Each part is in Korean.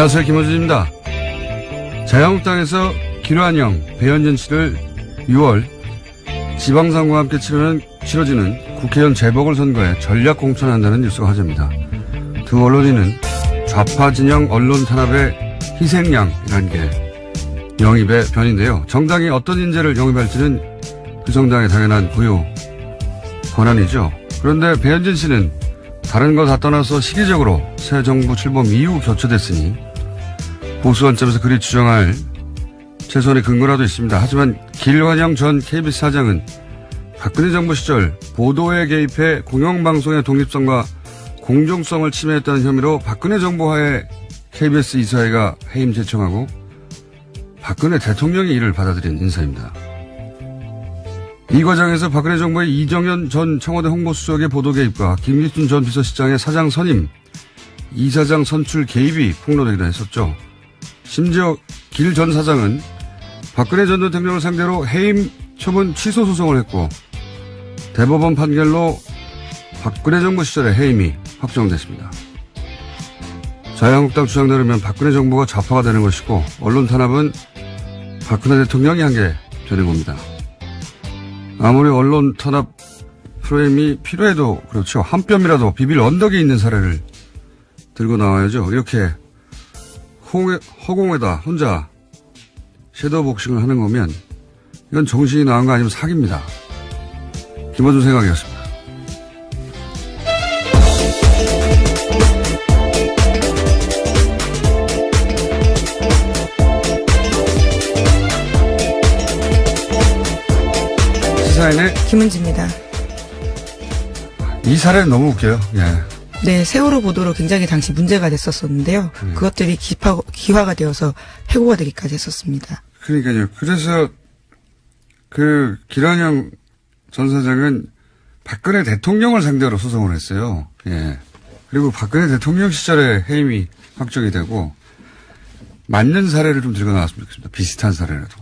안녕하세요. 김호준입니다. 자유한국당에서 김환영, 배현진 씨를 6월 지방선거와 함께 치러지는 국회의원 재보궐선거에 전략 공천한다는 뉴스가 화제입니다. 두 언론인은 좌파 진영 언론 탄압의 희생양이라는 게 영입의 변인데요. 정당이 어떤 인재를 영입할지는 그 정당의 당연한 고유 권한이죠. 그런데 배현진 씨는 다른 거 다 떠나서 시기적으로 새 정부 출범 이후 교체됐으니 보수 관점에서 그리 주장할 최소한의 근거라도 있습니다. 하지만 김환영 전 KBS 사장은 박근혜 정부 시절 보도에 개입해 공영방송의 독립성과 공정성을 침해했다는 혐의로 박근혜 정부 하에 KBS 이사회가 해임 제청하고 박근혜 대통령의 일을 받아들인 인사입니다. 이 과정에서 박근혜 정부의 이정현 전 청와대 홍보수석의 보도 개입과 김기춘 전 비서실장의 사장 선임, 이사장 선출 개입이 폭로되기도 했었죠. 심지어 길 전 사장은 박근혜 전 대통령을 상대로 해임 처분 취소 소송을 했고 대법원 판결로 박근혜 정부 시절에 해임이 확정됐습니다. 자유한국당 주장대로면 박근혜 정부가 좌파가 되는 것이고 언론 탄압은 박근혜 대통령이 한 게 되는 겁니다. 아무리 언론 탄압 프레임이 필요해도 그렇죠. 한 뼘이라도 비빌 언덕이 있는 사례를 들고 나와야죠. 이렇게 허공에다 혼자 섀도우 복싱을 하는 거면 이건 정신이 나간 거 아니면 사기입니다. 김어준 생각이었습니다. 시사인의 김은지입니다. 이 사례는 너무 웃겨요. 예. 네, 세월호 보도로 굉장히 당시 문제가 됐었었는데요. 그것들이 기화가 되어서 해고가 되기까지 했었습니다. 그러니까요. 그래서 그 김환영 전 사장은 박근혜 대통령을 상대로 소송을 했어요. 예. 그리고 박근혜 대통령 시절에 해임이 확정이 되고 맞는 사례를 좀 들고 나왔으면 좋겠습니다. 비슷한 사례라도.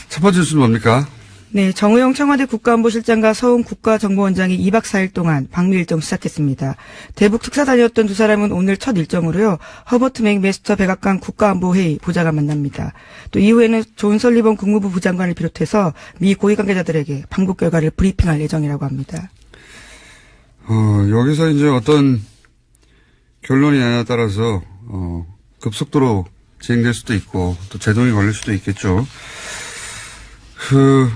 첫 번째 뉴스는 뭡니까? 네, 정우영 청와대 국가안보실장과 서훈 국가정보원장이 2박 4일 동안 방미 일정 시작했습니다. 대북 특사 다녔던 두 사람은 오늘 첫 일정으로요. 허버트 맥메스터 백악관 국가안보회의 보좌관 만납니다. 또 이후에는 존 설리번 국무부 부장관을 비롯해서 미 고위 관계자들에게 방북 결과를 브리핑할 예정이라고 합니다. 여기서 이제 어떤 결론이냐에 따라서 급속도로 진행될 수도 있고 또 제동이 걸릴 수도 있겠죠.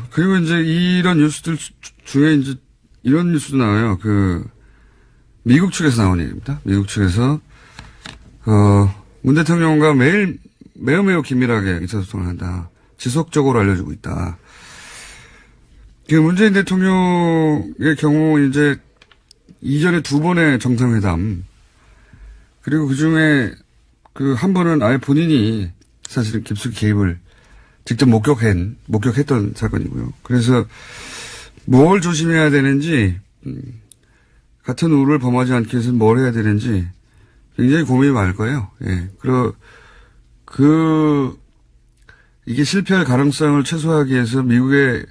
그리고 이제 이런 뉴스들 중에 이제 이런 뉴스도 나와요. 미국 측에서 나온 얘기입니다. 미국 측에서, 문 대통령과 매우 긴밀하게 의사소통을 한다. 지속적으로 알려주고 있다. 문재인 대통령의 경우 이제 이전에 2번의 정상회담, 그리고 그 중에 한 번은 아예 본인이 사실은 깊숙이 개입을 직접 목격했던 사건이고요. 그래서 뭘 조심해야 되는지, 같은 우를 범하지 않기 위해서는 뭘 해야 되는지 굉장히 고민이 많을 거예요. 예. 이게 실패할 가능성을 최소화하기 위해서 미국에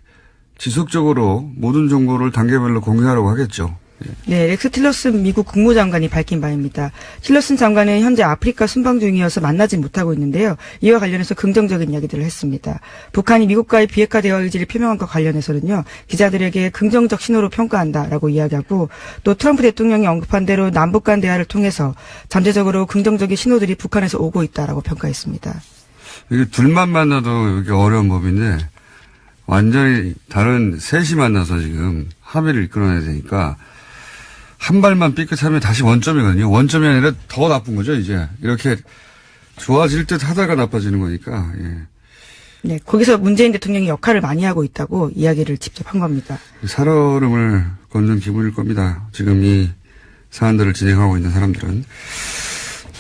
지속적으로 모든 정보를 단계별로 공유하라고 하겠죠. 네, 렉스 틸러슨 미국 국무장관이 밝힌 바입니다. 틸러슨 장관은 현재 아프리카 순방 중이어서 만나지 못하고 있는데요. 이와 관련해서 긍정적인 이야기들을 했습니다. 북한이 미국과의 비핵화 대화 의지를 표명한 것과 관련해서는요. 기자들에게 긍정적 신호로 평가한다라고 이야기하고 또 트럼프 대통령이 언급한 대로 남북 간 대화를 통해서 잠재적으로 긍정적인 신호들이 북한에서 오고 있다라고 평가했습니다. 이게 둘만 만나도 이게 어려운 법인데 완전히 다른 셋이 만나서 지금 합의를 이끌어내야 되니까 한 발만 삐끗하면 다시 원점이거든요. 원점이 아니라 더 나쁜 거죠, 이제. 이렇게 좋아질 듯 하다가 나빠지는 거니까, 예. 네, 거기서 문재인 대통령이 역할을 많이 하고 있다고 이야기를 직접 한 겁니다. 살얼음을 걷는 기분일 겁니다. 지금 이 사안들을 진행하고 있는 사람들은.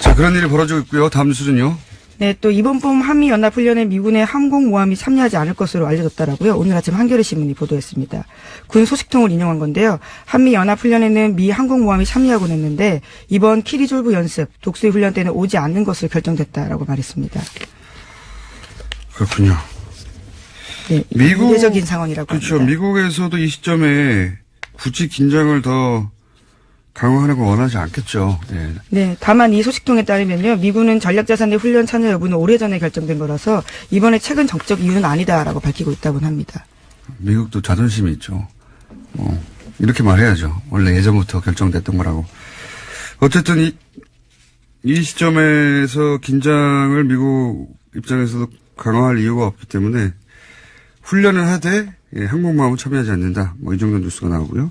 자, 그런 일이 벌어지고 있고요. 다음 뉴스는요. 네, 또 이번 봄 한미연합훈련에 미군의 항공모함이 참여하지 않을 것으로 알려졌다라고요. 오늘 아침 한겨레신문이 보도했습니다. 군 소식통을 인용한 건데요. 한미연합훈련에는 미 항공모함이 참여하곤 했는데 이번 키리졸브 연습, 독수리 훈련 때는 오지 않는 것으로 결정됐다라고 말했습니다. 그렇군요. 네, 이례적인 상황이라고 그렇죠. 합니다. 미국에서도 이 시점에 굳이 긴장을 더 강화하는 걸 원하지 않겠죠. 예. 네, 다만 이 소식통에 따르면요, 미군은 전략자산의 훈련 참여 여부는 오래전에 결정된 거라서 이번에 최근 정적 이유는 아니다라고 밝히고 있다고는 합니다. 미국도 자존심이 있죠. 이렇게 말해야죠. 원래 예전부터 결정됐던 거라고. 어쨌든 이 시점에서 긴장을 미국 입장에서도 강화할 이유가 없기 때문에 훈련을 하되 항공모함은 참여하지 않는다. 이 정도 뉴스가 나오고요.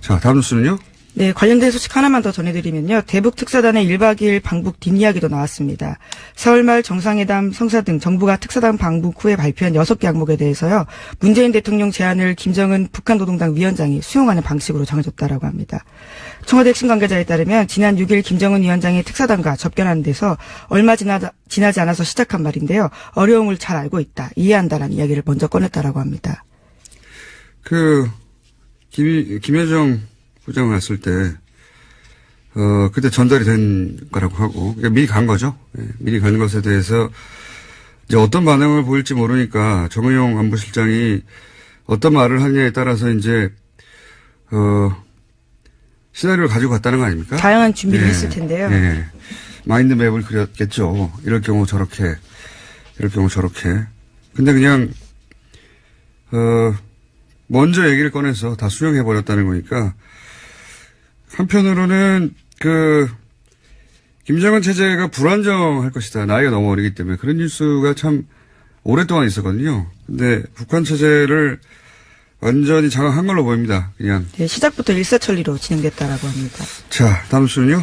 자, 다음 뉴스는요. 네, 관련된 소식 하나만 더 전해드리면요. 대북 특사단의 1박 2일 방북 뒷이야기도 나왔습니다. 4월 말 정상회담 성사 등 정부가 특사단 방북 후에 발표한 6개 항목에 대해서요. 문재인 대통령 제안을 김정은 북한 노동당 위원장이 수용하는 방식으로 정해졌다라고 합니다. 청와대 핵심 관계자에 따르면 지난 6일 김정은 위원장이 특사단과 접견하는 데서 얼마 지나지 않아서 시작한 말인데요. 어려움을 잘 알고 있다, 이해한다라는 이야기를 먼저 꺼냈다라고 합니다. 김여정 부장 왔을 때, 그때 전달이 된 거라고 하고, 그러니까 미리 간 거죠. 예, 미리 간 것에 대해서 이제 어떤 반응을 보일지 모르니까 정의용 안보실장이 어떤 말을 하느냐에 따라서 이제, 시나리오를 가지고 갔다는 거 아닙니까? 다양한 준비를 했을 텐데요. 예. 마인드맵을 그렸겠죠. 이럴 경우 저렇게. 근데 그냥, 먼저 얘기를 꺼내서 다 수용해버렸다는 거니까, 한편으로는 김정은 체제가 불안정할 것이다. 나이가 너무 어리기 때문에 그런 뉴스가 참 오랫동안 있었거든요. 근데 북한 체제를 완전히 장악한 걸로 보입니다. 그냥. 네, 시작부터 일사천리로 진행됐다라고 합니다. 자, 다음 뉴스는요.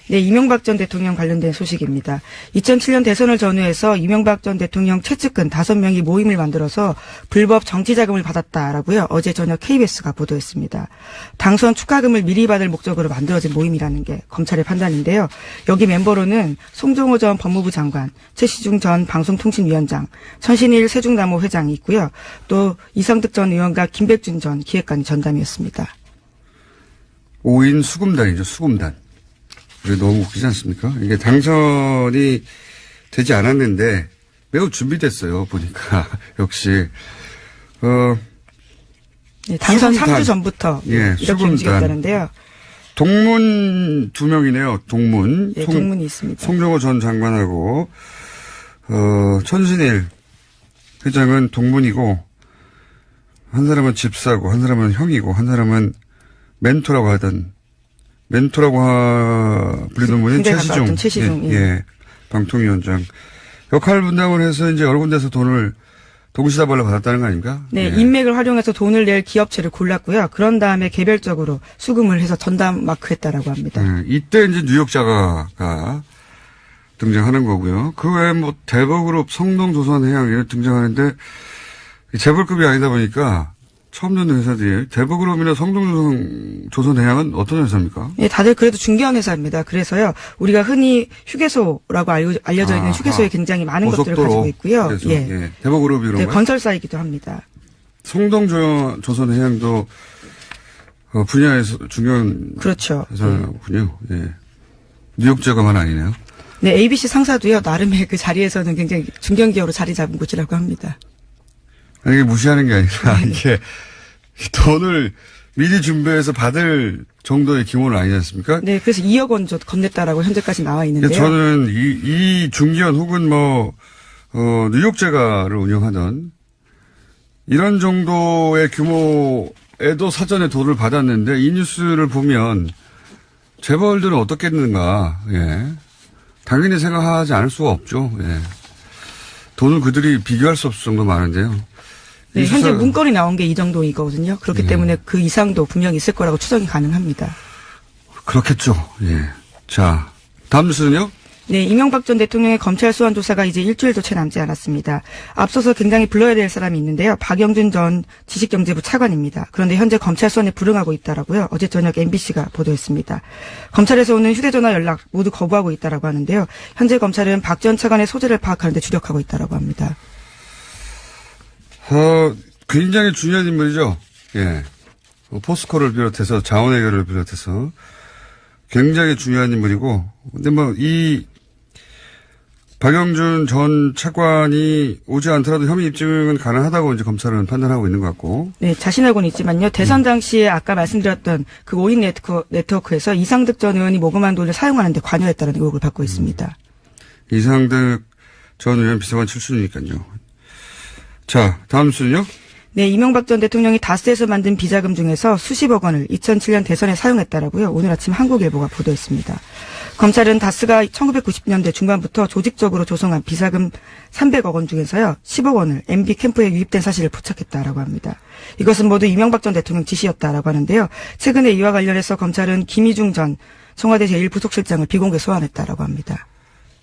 네, 이명박 전 대통령 관련된 소식입니다. 2007년 대선을 전후해서 이명박 전 대통령 최측근 5명이 모임을 만들어서 불법 정치자금을 받았다라고요. 어제 저녁 KBS가 보도했습니다. 당선 축하금을 미리 받을 목적으로 만들어진 모임이라는 게 검찰의 판단인데요. 여기 멤버로는 송정호 전 법무부 장관, 최시중 전 방송통신위원장, 천신일 세종나무 회장이 있고요. 또 이성득 전 의원과 김백준 전 기획관이 전담이었습니다. 5인 수금단이죠. 수금단. 너무 웃기지 않습니까? 이게 당선이 되지 않았는데 매우 준비됐어요. 보니까 역시 네, 당선 수금단. 3주 전부터 예, 이렇게 수금단. 움직였다는데요. 동문 2명이네요. 동문. 예, 동문이 있습니다. 송정호 전 장관하고 천신일 회장은 동문이고 한 사람은 집사고 한 사람은 형이고 한 사람은 멘토라고 불리는 분이 최시중. 예. 방통위원장. 역할 분담을 해서 이제 여러 군데서 돈을 동시다발로 받았다는 거 아닙니까? 네, 예. 인맥을 활용해서 돈을 낼 기업체를 골랐고요. 그런 다음에 개별적으로 수금을 해서 전담 마크했다라고 합니다. 이때 이제 뉴욕 자가가 등장하는 거고요. 그 외에 대버그룹 성동조선해양 이런 등장하는데 재벌급이 아니다 보니까 처음 듣는 회사들이 대버그룹이나 성동조선해양은 어떤 회사입니까? 네, 다들 그래도 중견 회사입니다. 그래서요, 우리가 흔히 휴게소라고 알려져 있는 휴게소에 굉장히 많은 것들을 가지고 있고요. 예. 예. 대버그룹이 이런 네, 거. 건설사이기도 합니다. 성동조선해양도 분야에서 중요한 그렇죠. 회사군요. 예. 뉴욕제가만 아니네요. 네, ABC 상사도요, 나름의 그 자리에서는 굉장히 중견기업으로 자리 잡은 곳이라고 합니다. 이게 무시하는 게 아니라 이게 돈을 미리 준비해서 받을 정도의 규모는 아니지 않습니까? 네, 그래서 2억 원 건넸다라고 현재까지 나와 있는데요. 저는 이 중견 혹은 뉴욕제가를 운영하던 이런 정도의 규모에도 사전에 돈을 받았는데 이 뉴스를 보면 재벌들은 어떻겠는가, 예. 당연히 생각하지 않을 수가 없죠, 예. 돈을 그들이 비교할 수 없을 정도 많은데요. 네, 현재 문건이 나온 게 이 정도이거든요. 그렇기 예. 때문에 그 이상도 분명히 있을 거라고 추정이 가능합니다. 그렇겠죠. 예. 자, 다음 뉴스는요? 네, 이명박 전 대통령의 검찰 소환 조사가 이제 일주일도 채 남지 않았습니다. 앞서서 굉장히 불러야 될 사람이 있는데요. 박영준 전 지식경제부 차관입니다. 그런데 현재 검찰 소환에 불응하고 있다라고요. 어제 저녁 MBC가 보도했습니다. 검찰에서 오는 휴대전화 연락 모두 거부하고 있다라고 하는데요. 현재 검찰은 박 전 차관의 소재를 파악하는 데 주력하고 있다라고 합니다. 굉장히 중요한 인물이죠. 예. 포스코를 비롯해서 자원해결을 비롯해서 굉장히 중요한 인물이고, 근데 박영준 전 차관이 오지 않더라도 혐의 입증은 가능하다고 이제 검찰은 판단하고 있는 것 같고. 네, 자신하고는 있지만요. 대선 당시에 아까 말씀드렸던 그 5인 네트워크에서 이상득 전 의원이 모금한 돈을 사용하는 데 관여했다는 의혹을 받고 있습니다. 이상득 전 의원 비서관 출신이니까요. 자, 다음 순요. 네, 이명박 전 대통령이 다스에서 만든 비자금 중에서 수십억 원을 2007년 대선에 사용했다라고요. 오늘 아침 한국일보가 보도했습니다. 검찰은 다스가 1990년대 중반부터 조직적으로 조성한 비자금 300억 원 중에서요. 10억 원을 MB 캠프에 유입된 사실을 포착했다라고 합니다. 이것은 모두 이명박 전 대통령 지시였다라고 하는데요. 최근에 이와 관련해서 검찰은 김희중 전 청와대 제1부속실장을 비공개 소환했다라고 합니다.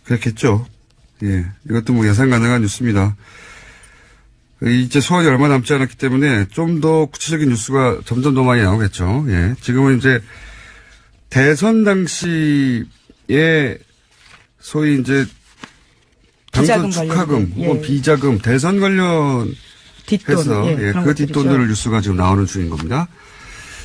그렇겠죠. 예, 이것도 뭐 예상 가능한 뉴스입니다. 이제 소환이 얼마 남지 않았기 때문에 좀 더 구체적인 뉴스가 점점 더 많이 나오겠죠. 예, 지금은 이제 대선 당시에 소위 이제 당선 축하금 혹은 비자금 대선 관련해서 그 뒷돈들을 뉴스가 지금 나오는 중인 겁니다.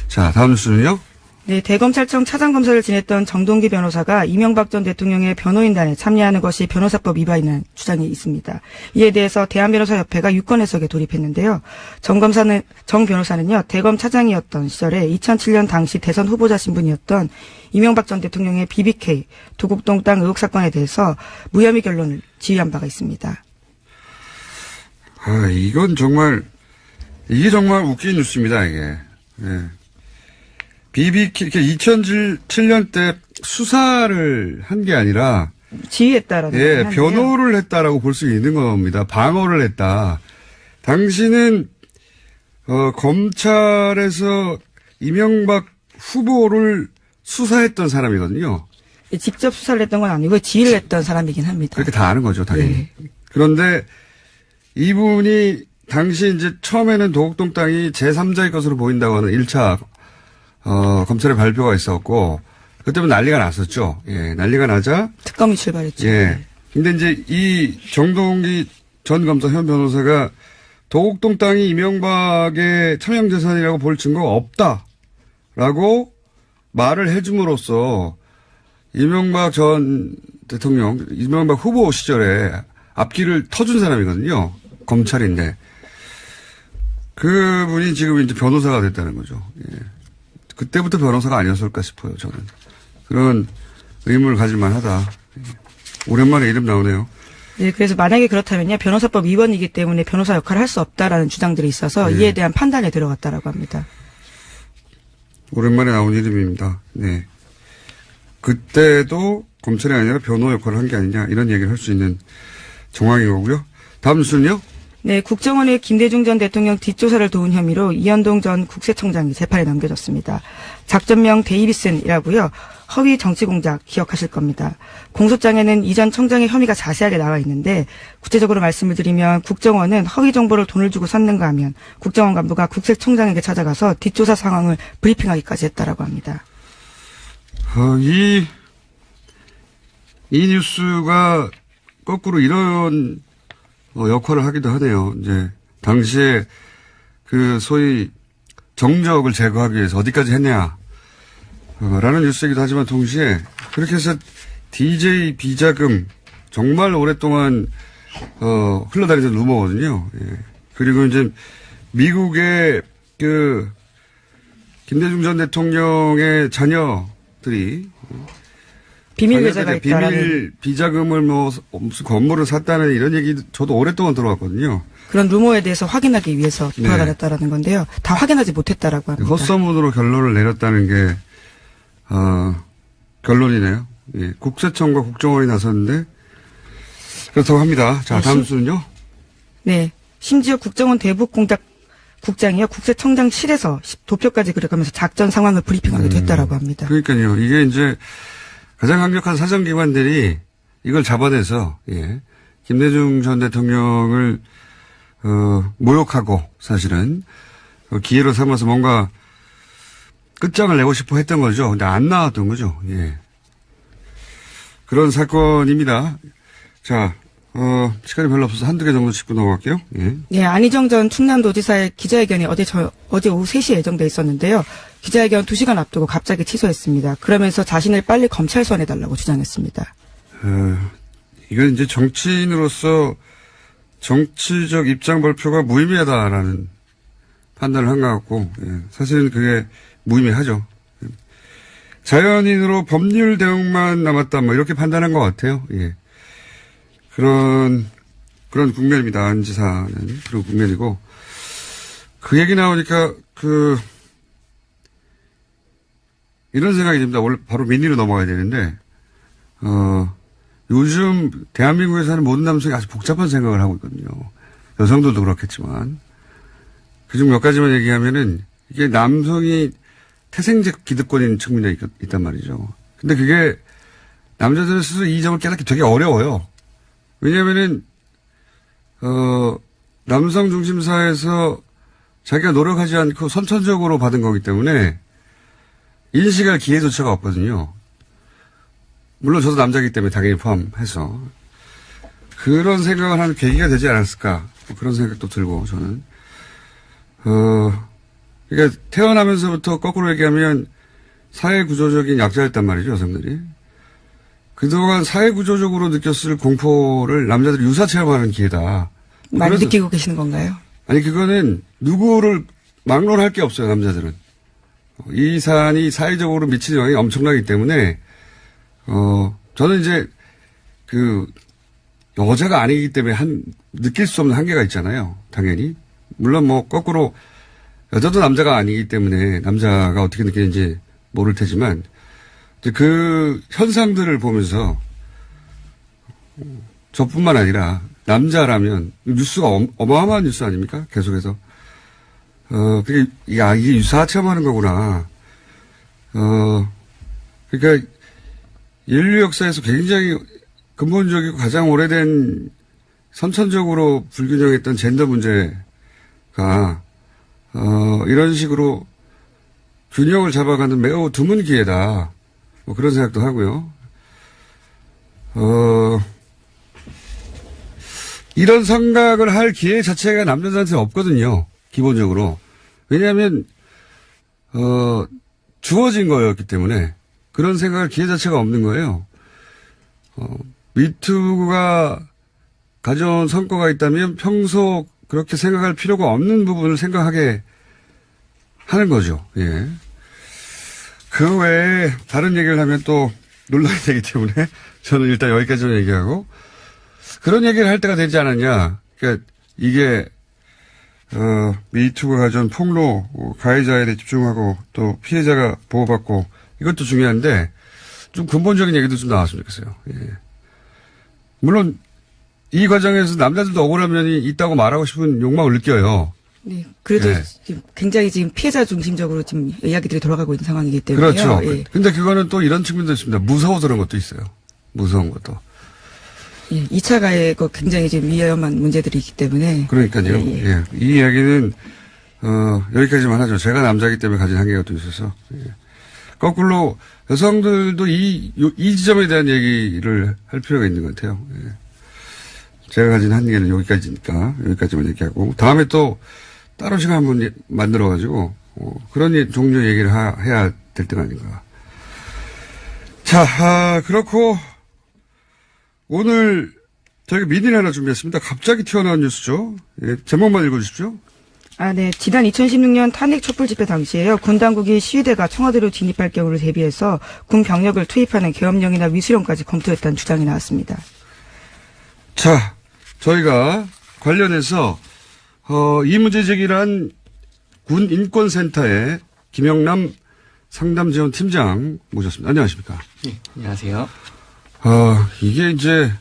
자, 다음 뉴스는요. 네, 대검찰청 차장검사를 지냈던 정동기 변호사가 이명박 전 대통령의 변호인단에 참여하는 것이 변호사법 위반이라는 주장이 있습니다. 이에 대해서 대한변호사협회가 유권 해석에 돌입했는데요. 정 변호사는요, 대검 차장이었던 시절에 2007년 당시 대선 후보자 신분이었던 이명박 전 대통령의 BBK 도곡동 땅 의혹 사건에 대해서 무혐의 결론을 지휘한 바가 있습니다. 아, 이게 정말 웃긴 뉴스입니다, 이게. 예. BBK, 2007년 때 수사를 한 게 아니라 지휘했다라는 예, 변호를 했다라고 볼 수 있는 겁니다. 방어를 했다. 당신은 검찰에서 이명박 후보를 수사했던 사람이거든요. 직접 수사를 했던 건 아니고 지휘를 했던 사람이긴 합니다. 그렇게 다 아는 거죠, 당연히. 네. 그런데 이분이 당시 이제 처음에는 도곡동 땅이 제3자의 것으로 보인다고 하는 1차 검찰의 발표가 있었고, 그때부터 난리가 났었죠. 예, 난리가 나자. 특검이 출발했죠. 예. 근데 이제 이 정동기 전 검사 현 변호사가 도곡동 땅이 이명박의 차명재산이라고 볼 증거가 없다라고 말을 해줌으로써 이명박 전 대통령, 이명박 후보 시절에 앞길을 터준 사람이거든요. 검찰인데. 그분이 지금 이제 변호사가 됐다는 거죠. 예. 그때부터 변호사가 아니었을까 싶어요, 저는. 그런 의문을 가질만 하다. 오랜만에 이름 나오네요. 네, 그래서 만약에 그렇다면요, 변호사법 위반이기 때문에 변호사 역할을 할 수 없다라는 주장들이 있어서 이에 대한 판단에 들어갔다라고 합니다. 오랜만에 나온 이름입니다. 네. 그때도 검찰이 아니라 변호 역할을 한 게 아니냐, 이런 얘기를 할 수 있는 정황인 거고요. 다음 뉴스는요? 네, 국정원의 김대중 전 대통령 뒷조사를 도운 혐의로 이현동 전 국세청장이 재판에 넘겨졌습니다. 작전명 데이비슨이라고요. 허위 정치 공작 기억하실 겁니다. 공소장에는 이 전 청장의 혐의가 자세하게 나와 있는데 구체적으로 말씀을 드리면 국정원은 허위 정보를 돈을 주고 샀는가 하면 국정원 간부가 국세청장에게 찾아가서 뒷조사 상황을 브리핑하기까지 했다라고 합니다. 이 뉴스가 거꾸로 이런 역할을 하기도 하네요. 이제 당시에 그 소위 정적을 제거하기 위해서 어디까지 했냐 라는 뉴스이기도 하지만 동시에 그렇게 해서 DJ 비자금 정말 오랫동안 흘러다니던 루머거든요. 예. 그리고 이제 미국의 그 김대중 전 대통령의 자녀들이 비밀 계좌가 있다라는. 비밀 비자금을 무슨 건물을 샀다는 이런 얘기 저도 오랫동안 들어왔거든요. 그런 루머에 대해서 확인하기 위해서 돌아다녔다라는 건데요. 다 확인하지 못했다라고 합니다. 헛소문으로 결론을 내렸다는 게 결론이네요. 예. 국세청과 국정원이 나섰는데 그렇다고 합니다. 자, 다음 수는요. 네. 심지어 국정원 대북 공작 국장이요. 국세청장실에서 도표까지 그려가면서 작전 상황을 브리핑하기도 했다라고 합니다. 그러니까요. 이게 이제 가장 강력한 사정기관들이 이걸 잡아내서, 예, 김대중 전 대통령을, 모욕하고 사실은 기회로 삼아서 뭔가 끝장을 내고 싶어 했던 거죠. 근데 안 나왔던 거죠. 예. 그런 사건입니다. 자, 시간이 별로 없어서 한두 개 정도 짚고 넘어갈게요. 예. 네, 안희정 전 충남도지사의 기자회견이 어제 오후 3시에 예정돼 있었는데요. 기자회견 2시간 앞두고 갑자기 취소했습니다. 그러면서 자신을 빨리 검찰 소환해달라고 주장했습니다. 이건 이제 정치인으로서 정치적 입장 발표가 무의미하다라는 판단을 한 것 같고, 예, 사실은 그게 무의미하죠. 자연인으로 법률 대응만 남았다, 뭐, 이렇게 판단한 것 같아요. 예. 그런 국면입니다. 안 지사는. 그런 국면이고. 그 얘기 나오니까, 이런 생각이 듭니다. 원래 바로 민의로 넘어가야 되는데, 요즘 대한민국에 사는 모든 남성이 아주 복잡한 생각을 하고 있거든요. 여성들도 그렇겠지만. 그중 몇 가지만 얘기하면은, 이게 남성이 태생적 기득권인 측면이 있단 말이죠. 근데 그게 남자들은 스스로 이 점을 깨닫기 되게 어려워요. 왜냐면은, 남성 중심 사회에서 자기가 노력하지 않고 선천적으로 받은 거기 때문에 인식할 기회조차가 없거든요. 물론 저도 남자이기 때문에 당연히 포함해서. 그런 생각을 하는 계기가 되지 않았을까. 뭐 그런 생각도 들고, 저는. 그러니까 태어나면서부터 거꾸로 얘기하면 사회 구조적인 약자였단 말이죠, 여성들이. 그동안 사회 구조적으로 느꼈을 공포를 남자들이 유사 체험하는 기회다. 많이 느끼고 계시는 건가요? 아니, 그거는 누구를 막론할 게 없어요, 남자들은. 이 사안이 사회적으로 미치는 영향이 엄청나기 때문에, 저는 이제, 여자가 아니기 때문에 느낄 수 없는 한계가 있잖아요, 당연히. 물론 뭐, 거꾸로, 여자도 남자가 아니기 때문에 남자가 어떻게 느끼는지 모를 테지만, 이제 그 현상들을 보면서, 저뿐만 아니라, 남자라면, 뉴스가 어마어마한 뉴스 아닙니까? 계속해서. 이게 유사 체험하는 거구나. 그러니까, 인류 역사에서 굉장히 근본적이고 가장 오래된 선천적으로 불균형했던 젠더 문제가, 이런 식으로 균형을 잡아가는 매우 드문 기회다. 뭐 그런 생각도 하고요. 이런 생각을 할 기회 자체가 남자들한테 없거든요. 기본적으로. 왜냐하면, 주어진 거였기 때문에 그런 생각할 기회 자체가 없는 거예요. 미투가 가져온 성과가 있다면 평소 그렇게 생각할 필요가 없는 부분을 생각하게 하는 거죠. 예. 그 외에 다른 얘기를 하면 또 논란이 되기 때문에 저는 일단 여기까지만 얘기하고 그런 얘기를 할 때가 되지 않았냐. 그러니까 이게 미투가 가져온 폭로, 가해자에 대해 집중하고 또 피해자가 보호받고 이것도 중요한데 좀 근본적인 얘기도 좀 나왔으면 좋겠어요. 예. 물론 이 과정에서 남자들도 억울한 면이 있다고 말하고 싶은 욕망을 느껴요. 네. 그래도 네. 지금 굉장히 지금 피해자 중심적으로 지금 이야기들이 돌아가고 있는 상황이기 때문에요. 그렇죠. 예. 근데 그거는 또 이런 측면도 있습니다. 무서워서 그런 것도 있어요. 무서운 것도. 예. 2차 가해 굉장히 지금 위험한 문제들이 있기 때문에. 그러니까요. 예. 예. 이 이야기는 여기까지만 하죠. 제가 남자이기 때문에 가진 한계가 또 있어서. 예. 거꾸로 여성들도 이 지점에 대한 얘기를 할 필요가 있는 것 같아요. 예. 제가 가진 한계는 여기까지니까 여기까지만 얘기하고 다음에 또 따로 시간 한번 만들어가지고 그런 종류 얘기를 해야 될 때가 아닌가. 자, 그렇고 오늘 저희가 미니를 하나 준비했습니다. 갑자기 튀어나온 뉴스죠. 예, 제목만 읽어주십시오. 네. 지난 2016년 탄핵 촛불 집회 당시에요. 군 당국이 시위대가 청와대로 진입할 경우를 대비해서 군 병력을 투입하는 계엄령이나 위수령까지 검토했다는 주장이 나왔습니다. 자, 저희가 관련해서 이 문제 제기를 한 군 인권센터의 김영남 상담지원 팀장 모셨습니다. 안녕하십니까? 네, 안녕하세요. 이게 이제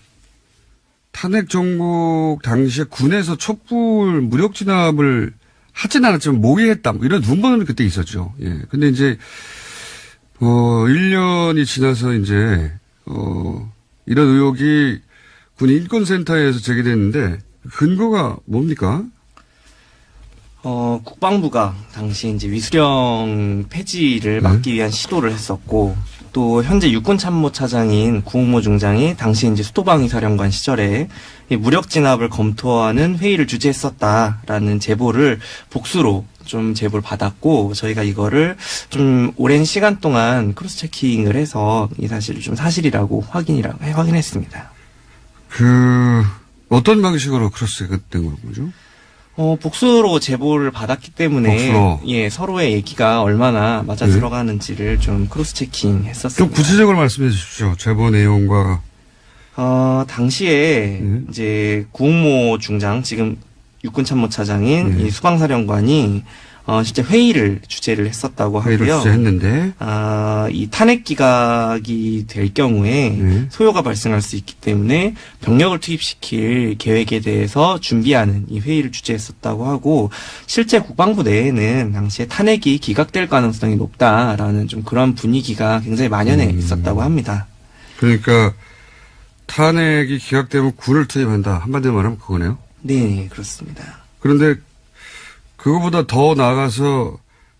탄핵 정국 당시에 군에서 촛불 무력 진압을 하진 않았지만 모의했다. 뭐 이런 눈번호는 그때 있었죠. 예. 근데 이제, 1년이 지나서 이제, 이런 의혹이 군 인권센터에서 제기됐는데 근거가 뭡니까? 국방부가 당시 이제 위수령 폐지를 막기 위한 시도를 했었고, 또 현재 육군참모차장인 구홍모 중장이 당시 이제 수도방위 사령관 시절에 이 무력 진압을 검토하는 회의를 주재했었다라는 제보를 복수로 좀 제보를 받았고, 저희가 이거를 좀 오랜 시간 동안 크로스 체킹을 해서 이 사실을 좀 사실이라고 확인했습니다. 어떤 방식으로 크로스가 된 거죠? 복수로 제보를 받았기 때문에 복수로. 예, 서로의 얘기가 얼마나 맞아 들어가는지를 좀 크로스 체킹 했었습니다. 좀 구체적으로 말씀해 주십시오. 제보 내용과. 당시에 이제 구홍모 중장, 지금 육군참모차장인 이 수방사령관이 실제 회의를 주재를 했었다고 회의를 하고요. 주재했는데 이 탄핵 기각이 될 경우에 소요가 발생할 수 있기 때문에 병력을 투입시킬 계획에 대해서 준비하는 이 회의를 주재했었다고 하고, 실제 국방부 내에는 당시에 탄핵이 기각될 가능성이 높다라는 좀 그런 분위기가 굉장히 만연해 있었다고 합니다. 그러니까 탄핵이 기각되면 군을 투입한다. 한마디로 말하면 그거네요. 네, 그렇습니다. 그런데 그거보다 더 나아가서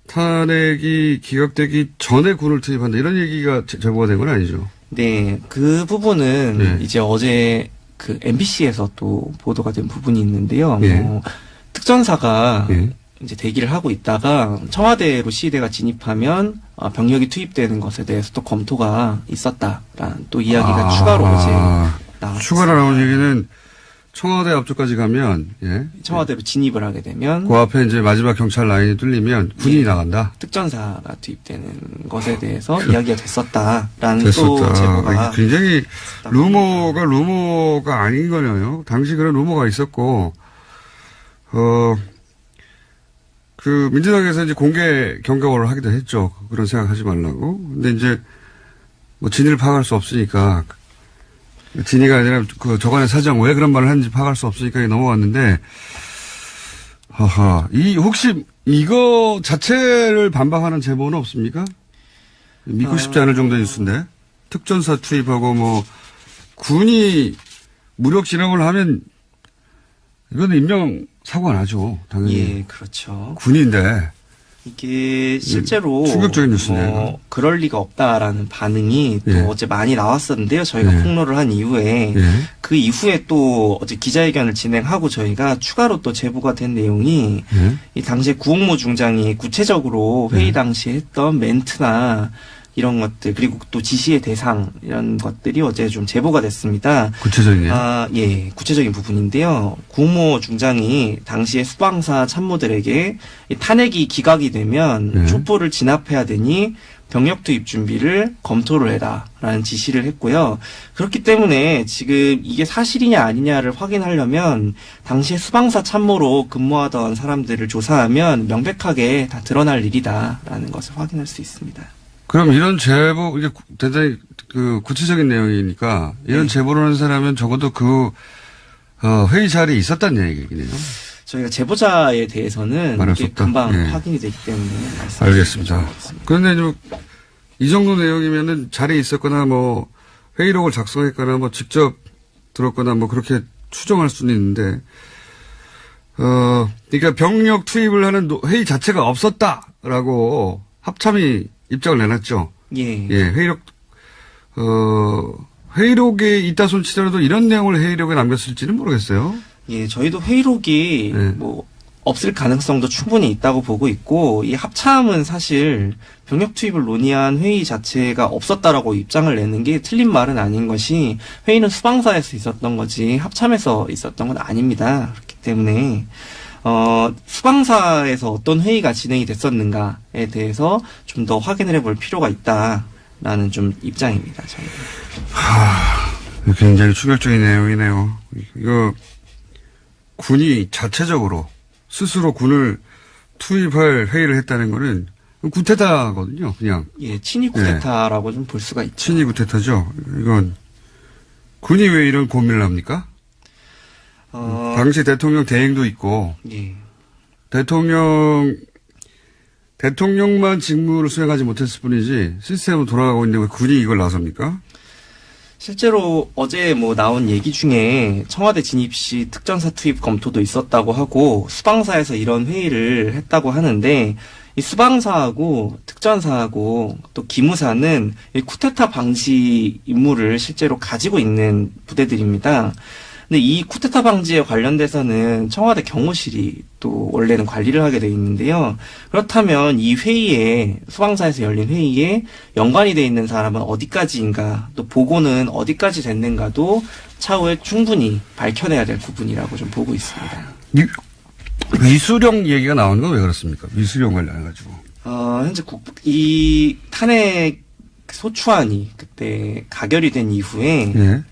탄핵이 기각되기 전에 군을 투입한다. 이런 얘기가 제보가 된 건 아니죠. 네, 그 부분은 이제 어제 그 MBC에서 또 보도가 된 부분이 있는데요. 특전사가 이제 대기를 하고 있다가 청와대로 시위대가 진입하면 병력이 투입되는 것에 대해서 또 검토가 있었다라는 또 이야기가 추가로 어제 나왔습니다. 추가로 나온 얘기는 청와대 앞쪽까지 가면 청와대로 진입을 하게 되면 그 앞에 이제 마지막 경찰 라인이 뚫리면 군인이 나간다. 특전사가 투입되는 것에 대해서 이야기가 됐었다라는 또 제보가 굉장히 루머가 아닌 거네요. 당시 그런 루머가 있었고 그 민주당에서 이제 공개 경고를 하기도 했죠. 그런 생각하지 말라고. 근데 이제 뭐 진위를 파악할 수 없으니까. 진위가 아니라 그 저간의 사정 왜 그런 말을 하는지 파악할 수 없으니까 넘어갔는데, 혹시 이거 자체를 반박하는 제보는 없습니까? 믿고 싶지 않을 정도의 뉴스인데. 특전사 투입하고 뭐 군이 무력 진압을 하면 이거는 인명 사고가 나죠. 당연히. 예, 그렇죠. 군인데. 이게 실제로 충격적인 뉴스네요. 그럴 리가 없다라는 반응이 또 어제 많이 나왔었는데요. 저희가 폭로를 한 이후에 그 이후에 또 어제 기자회견을 진행하고 저희가 추가로 또 제보가 된 내용이 이 당시에 구홍모 중장이 구체적으로 회의 당시에 했던 멘트나 이런 것들, 그리고 또 지시의 대상, 이런 것들이 어제 좀 제보가 됐습니다. 구체적이네요. 예, 구체적인 부분인데요. 구홍모 중장이 당시에 수방사 참모들에게 이 탄핵이 기각이 되면 촛불을 진압해야 되니 병력 투입 준비를 검토를 해라라는 지시를 했고요. 그렇기 때문에 지금 이게 사실이냐 아니냐를 확인하려면 당시에 수방사 참모로 근무하던 사람들을 조사하면 명백하게 다 드러날 일이다라는 것을 확인할 수 있습니다. 그럼 이런 제보, 이게 대단히 그 구체적인 내용이니까 이런 제보를 하는 사람은 적어도 회의 자리에 있었다는 얘기네요. 저희가 제보자에 대해서는 이게 금방 확인이 되기 때문에 알겠습니다. 그런데 이 정도 내용이면은 자리에 있었거나 뭐 회의록을 작성했거나 뭐 직접 들었거나 뭐 그렇게 추정할 수는 있는데, 그러니까 병력 투입을 하는 회의 자체가 없었다라고 합참이 입장을 내놨죠. 회의록에 있다 손 치더라도 이런 내용을 회의록에 남겼을지는 모르겠어요. 예, 저희도 회의록이 뭐 없을 가능성도 충분히 있다고 보고 있고, 이 합참은 사실 병력 투입을 논의한 회의 자체가 없었다라고 입장을 내는 게 틀린 말은 아닌 것이, 회의는 수방사에서 있었던 거지 합참에서 있었던 건 아닙니다. 그렇기 때문에 수방사에서 어떤 회의가 진행이 됐었는가에 대해서 좀 더 확인을 해볼 필요가 있다라는 좀 입장입니다. 저희는. 굉장히 충격적인 내용이네요. 이거 군이 자체적으로 스스로 군을 투입할 회의를 했다는 거는 구테타거든요. 그냥. 예, 친위 구테타라고 좀 볼 수가 있죠. 친위 구테타죠. 이건 군이 왜 이런 고민을 합니까? 당시 대통령 대행도 있고, 대통령만 직무를 수행하지 못했을 뿐이지 시스템으로 돌아가고 있는데 왜 군이 이걸 나섭니까? 실제로 어제 뭐 나온 얘기 중에 청와대 진입 시 특전사 투입 검토도 있었다고 하고 수방사에서 이런 회의를 했다고 하는데, 이 수방사하고 특전사하고 또 기무사는 이 쿠데타 방지 임무를 실제로 가지고 있는 부대들입니다. 근데 이 쿠데타 방지에 관련돼서는 청와대 경호실이 또 원래는 관리를 하게 돼 있는데요. 그렇다면 이 회의에, 수방사에서 열린 회의에 연관이 돼 있는 사람은 어디까지인가, 또 보고는 어디까지 됐는가도 차후에 충분히 밝혀내야 될 부분이라고 좀 보고 있습니다. 위수령 얘기가 나오는 건 왜 그렇습니까? 위수령 관련해가지고. 현재 이 탄핵 소추안이 그때 가결이 된 이후에 예.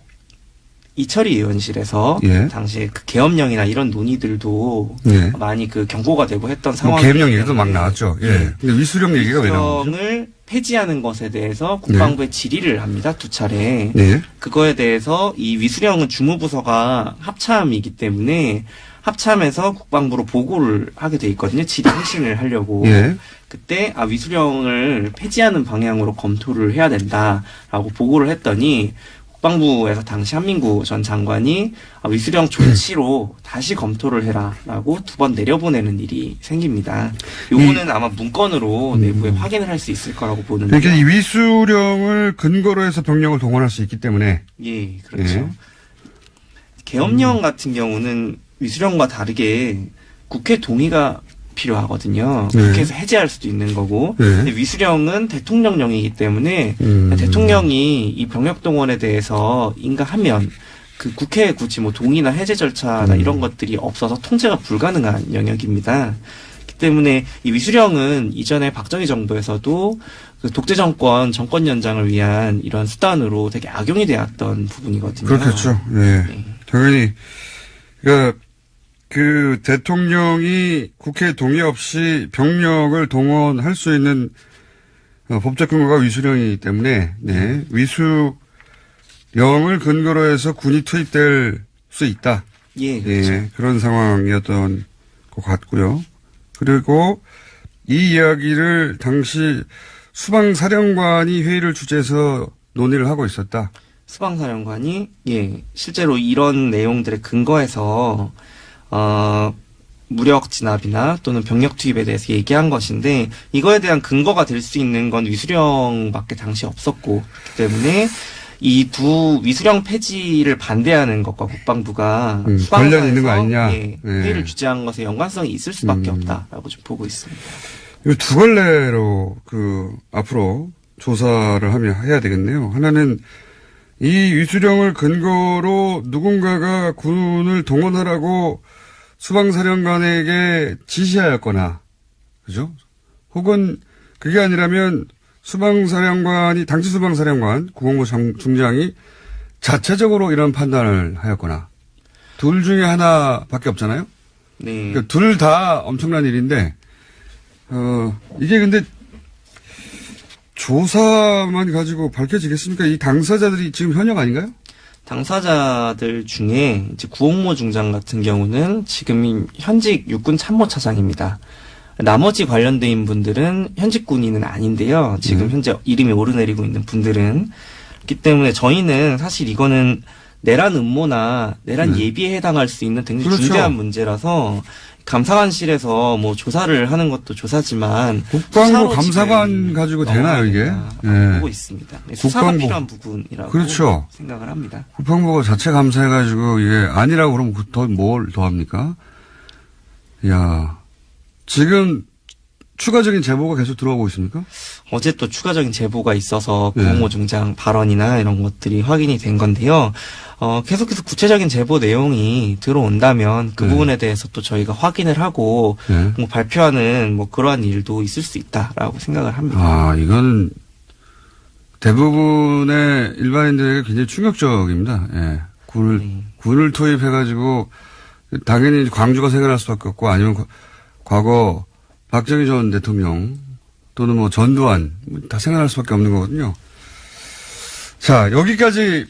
이철희 의원실에서 예. 당시에 그 계엄령이나 이런 논의들도 예. 많이 그 경고가 되고 했던 뭐 상황이 계엄령 얘기도 막 나왔죠. 예. 근데 위수령 얘기가 왜 나오죠? 위수령을 폐지하는 것에 대해서 국방부에 질의를 합니다. 2차례. 네. 그거에 대해서 이 위수령은 주무부서가 합참이기 때문에 합참에서 국방부로 보고를 하게 돼 있거든요. 질의 회신을 하려고. 예. 그때 위수령을 폐지하는 방향으로 검토를 해야 된다라고 보고를 했더니 국방부에서 당시 한민구 전 장관이 위수령 조치로 다시 검토를 해라라고 2번 내려보내는 일이 생깁니다. 요거는 아마 문건으로 내부에 확인을 할 수 있을 거라고 보는데. 그러니까 이 위수령을 근거로 해서 병력을 동원할 수 있기 때문에. 예, 그렇죠. 예. 계엄령 같은 경우는 위수령과 다르게 국회 동의가 필요하거든요. 네. 국회에서 해제할 수도 있는 거고. 네. 근데 위수령은 대통령령이기 때문에 대통령이 이 병력 동원에 대해서 인가하면 그 국회에 굳이 뭐 동의나 해제 절차나 이런 것들이 없어서 통제가 불가능한 영역입니다. 그렇기 때문에 이 위수령은 이전에 박정희 정부에서도 그 독재 정권 정권 연장을 위한 이런 수단으로 되게 악용이 되었던 부분이거든요. 그렇겠죠. 예. 네. 당연히 그러니까 그 대통령이 국회 동의 없이 병력을 동원할 수 있는 법적 근거가 위수령이기 때문에 네. 위수령을 근거로 해서 군이 투입될 수 있다. 예, 그렇죠. 예, 그런 상황이었던 것 같고요. 그리고 이 이야기를 당시 수방사령관이 회의를 주재해서 논의를 하고 있었다. 수방사령관이 실제로 이런 내용들에 근거해서 무력 진압이나 또는 병력 투입에 대해서 얘기한 것인데 이거에 대한 근거가 될 수 있는 건 위수령밖에 당시 없었고 그렇기 때문에 이 두 위수령 폐지를 반대하는 것과 국방부가 관련 있는 거 아니냐. 회의를 주재한 것에 연관성이 있을 수밖에 없다라고 좀 보고 있습니다. 이거 두 갈래로 앞으로 조사를 해야 되겠네요. 하나는 이 위수령을 근거로 누군가가 군을 동원하라고 수방사령관에게 지시하였거나, 그죠? 혹은 그게 아니라면 당시 수방사령관, 국방부 중장이 자체적으로 이런 판단을 하였거나, 둘 중에 하나밖에 없잖아요? 네. 그러니까 둘 다 엄청난 일인데, 이게 근데 조사만 가지고 밝혀지겠습니까? 이 당사자들이 지금 현역 아닌가요? 당사자들 중에 이제 구홍모 중장 같은 경우는 지금 현직 육군 참모차장입니다. 나머지 관련된 분들은 현직 군인은 아닌데요. 지금 현재 이름이 오르내리고 있는 분들은 그렇기 때문에 저희는 사실 이거는 내란 음모나 내란 예비에 해당할 수 있는 굉장히 그렇죠. 중대한 문제라서 감사관실에서 뭐 조사를 하는 것도 조사지만 국방부 감사관 가지고 되나요 이게? 보고 있습니다. 네, 수사가 필요한 부분이라고 그렇죠. 생각을 합니다. 국방부가 자체 감사해가지고 이게 아니라고 그러면 뭘 더 합니까? 야 지금 추가적인 제보가 계속 들어오고 있습니까? 어제 또 추가적인 제보가 있어서 구홍모 중장 발언이나 이런 것들이 확인이 된 건데요. 계속해서 구체적인 제보 내용이 들어온다면 그 부분에 대해서 또 저희가 확인을 하고 뭐 발표하는 뭐 그러한 일도 있을 수 있다라고 생각을 합니다. 아, 이건 대부분의 일반인들에게 굉장히 충격적입니다. 예. 군을 투입해가지고 당연히 광주가 생각날 수밖에 없고 아니면 과거 박정희 전 대통령 또는 뭐 전두환 다 생각날 수밖에 없는 거거든요. 자, 여기까지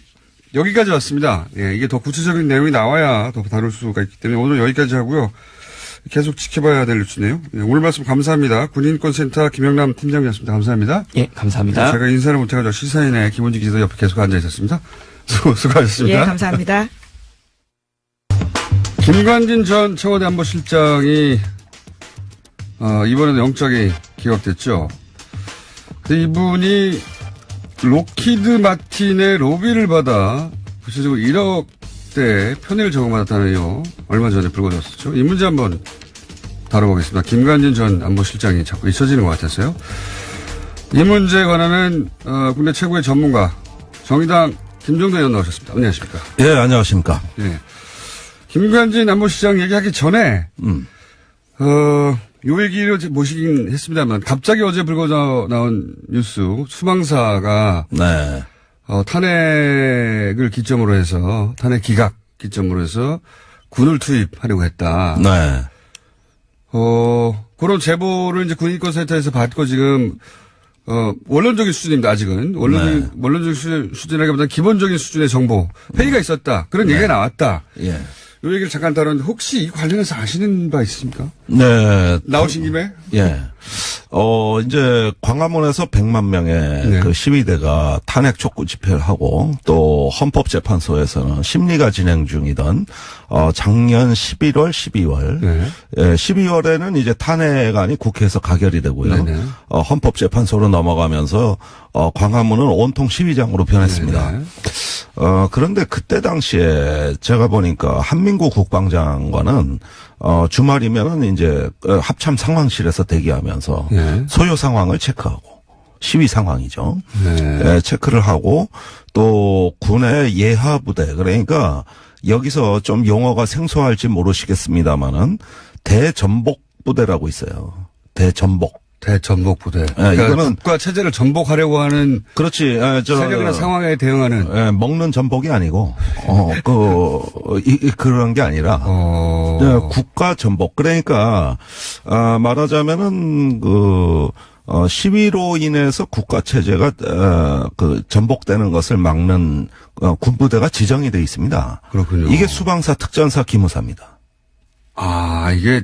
왔습니다. 예, 이게 더 구체적인 내용이 나와야 더 다룰 수가 있기 때문에 오늘 여기까지 하고요. 계속 지켜봐야 될 뉴스네요. 예, 오늘 말씀 감사합니다. 군인권센터 김영남 팀장이었습니다. 감사합니다. 예, 감사합니다. 제가 인사를 못해가지고 시사인의 김원지 기자 옆에 계속 앉아 있었습니다. 수고하셨습니다. 예, 감사합니다. 김관진 전 청와대 안보실장이 이번에도 영장이 기각됐죠. 근데 이분이 로키드 마틴의 로비를 받아 구체적으로 1억 때에 편의를 적용받았다는 의혹 얼마 전에 불거졌었죠. 이 문제 한번 다뤄보겠습니다. 김관진 전 안보실장이 자꾸 잊혀지는 것 같아서요. 이 문제에 관한은 국내 최고의 전문가 정의당 김종대 의원 나오셨습니다. 안녕하십니까? 예, 안녕하십니까? 예. 김관진 안보실장 얘기하기 전에 요 얘기를 모시긴 했습니다만 갑자기 어제 불거져 나온 뉴스 수방사가 네. 탄핵을 기점으로 해서 탄핵 기각 기점으로 해서 군을 투입하려고 했다. 네. 그런 제보를 이제 군인권센터에서 받고 지금 원론적인 수준입니다. 아직은 원론적인 수준이라기보다는 기본적인 수준의 정보 회의가 있었다. 그런 얘기가 나왔다. 예. 이 얘기를 잠깐 다뤘는데 혹시 이 관련해서 아시는 바 있습니까? 네. 나오신 김에? 예. 이제 광화문에서 100만 명의 네. 그 시위대가 탄핵 촉구 집회를 하고 또 헌법재판소에서는 심리가 진행 중이던 작년 11월, 12월. 네. 예, 12월에는 이제 탄핵안이 국회에서 가결이 되고요. 네네. 헌법재판소로 넘어가면서 광화문은 온통 시위장으로 변했습니다. 네네. 그런데 그때 당시에 제가 보니까 한민구 국방장관은 주말이면은 이제 합참 상황실에서 대기하면서 네. 소요 상황을 체크하고 시위 상황이죠. 네. 예, 체크를 하고 또 군의 예하 부대 그러니까 여기서 좀 용어가 생소할지 모르시겠습니다만은 대전복 부대라고 있어요. 대전복. 대전복 부대. 예, 그러니까 이거는 국가 체제를 전복하려고 하는 그렇지. 세력이나 상황에 대응하는 예, 먹는 전복이 아니고 그런 게 아니라 국가 전복. 그러니까 말하자면은 시위로 인해서 국가 체제가 전복되는 것을 막는 군부대가 지정이 돼 있습니다. 그렇군요. 이게 수방사 특전사 기무사입니다. 이게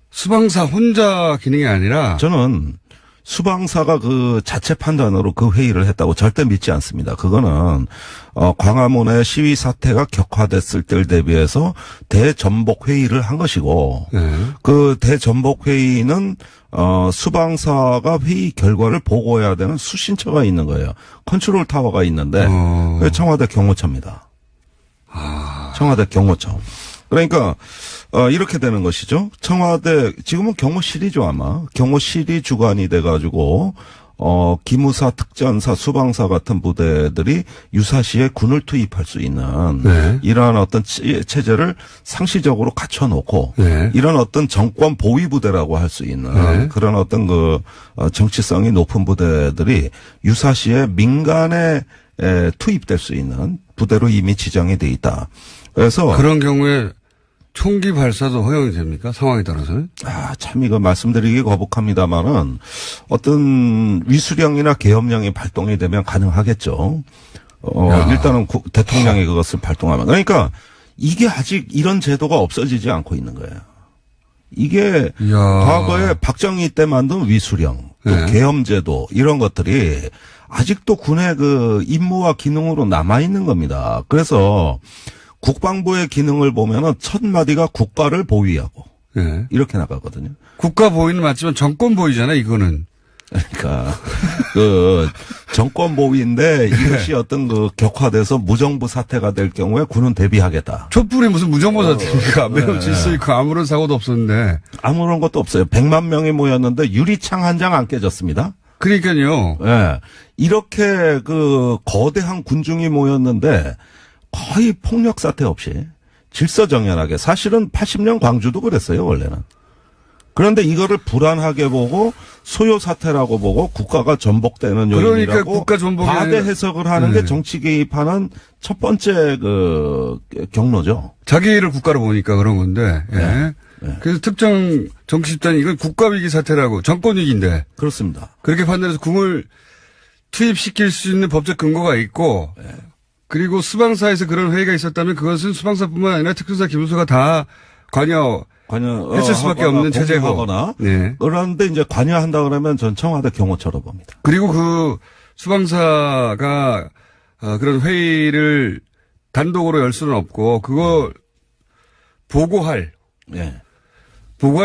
수방사 혼자 기능이 아니라 저는 수방사가 그 자체 판단으로 그 회의를 했다고 절대 믿지 않습니다. 그거는 광화문의 시위 사태가 격화됐을 때를 대비해서 대전복 회의를 한 것이고 네. 그 대전복 회의는 수방사가 회의 결과를 보고해야 되는 수신처가 있는 거예요. 컨트롤 타워가 있는데 그게 청와대 경호처입니다. 청와대 경호처. 그러니까 이렇게 되는 것이죠. 청와대 지금은 경호실이죠 아마. 경호실이 주관이 돼가지고 기무사, 특전사, 수방사 같은 부대들이 유사시에 군을 투입할 수 있는 네. 이러한 어떤 체제를 상시적으로 갖춰놓고 네. 이런 어떤 정권 보위 부대라고 할 수 있는 네. 그런 어떤 정치성이 높은 부대들이 유사시에 민간에 투입될 수 있는 부대로 이미 지정이 돼 있다. 그래서 그런 경우에 총기 발사도 허용이 됩니까? 상황에 따라서는? 참 이거 말씀드리기 거북합니다만은 어떤 위수령이나 계엄령이 발동이 되면 가능하겠죠. 일단은 대통령이 그것을 발동하면. 그러니까 이게 아직 이런 제도가 없어지지 않고 있는 거예요. 이게 과거에 박정희 때 만든 위수령, 또 네. 계엄제도 이런 것들이 아직도 군의 그 임무와 기능으로 남아있는 겁니다. 그래서 국방부의 기능을 보면은 첫 마디가 국가를 보위하고 네. 이렇게 나가거든요. 국가 보위는 맞지만 정권 보위잖아, 이거는. 그러니까 정권 보위인데 이것이 어떤 격화돼서 무정부 사태가 될 경우에 군은 대비하겠다. 촛불이 무슨 무정부 사태입니까? 매우 질서 있고 아무런 사고도 없었는데. 아무런 것도 없어요. 100만 명이 모였는데 유리창 한 장 안 깨졌습니다. 그러니까요. 예. 이렇게 거대한 군중이 모였는데 거의 폭력 사태 없이 질서정연하게 사실은 80년 광주도 그랬어요, 원래는. 그런데 이거를 불안하게 보고 소요 사태라고 보고 국가가 전복되는 그러니까 요인이라고 국가 전복이 과대 해석을 하는 게 정치 개입하는 첫 번째 경로죠. 자기를 국가로 보니까 그런 건데. 예. 네. 네. 그래서 특정 정치 집단이 이건 국가 위기 사태라고 정권 위기인데. 그렇습니다. 그렇게 판단해서 군을 투입시킬 수 있는 법적 근거가 있고. 네. 그리고 수방사에서 그런 회의가 있었다면 그것은 수방사뿐만 아니라 특수사 기무소가 다 관여했을 수밖에 없는 체제고. 네. 그런데 이제 관여한다 그러면 전 청와대 경호처로 봅니다. 그리고 그 수방사가 그런 회의를 단독으로 열 수는 없고 그거 보고할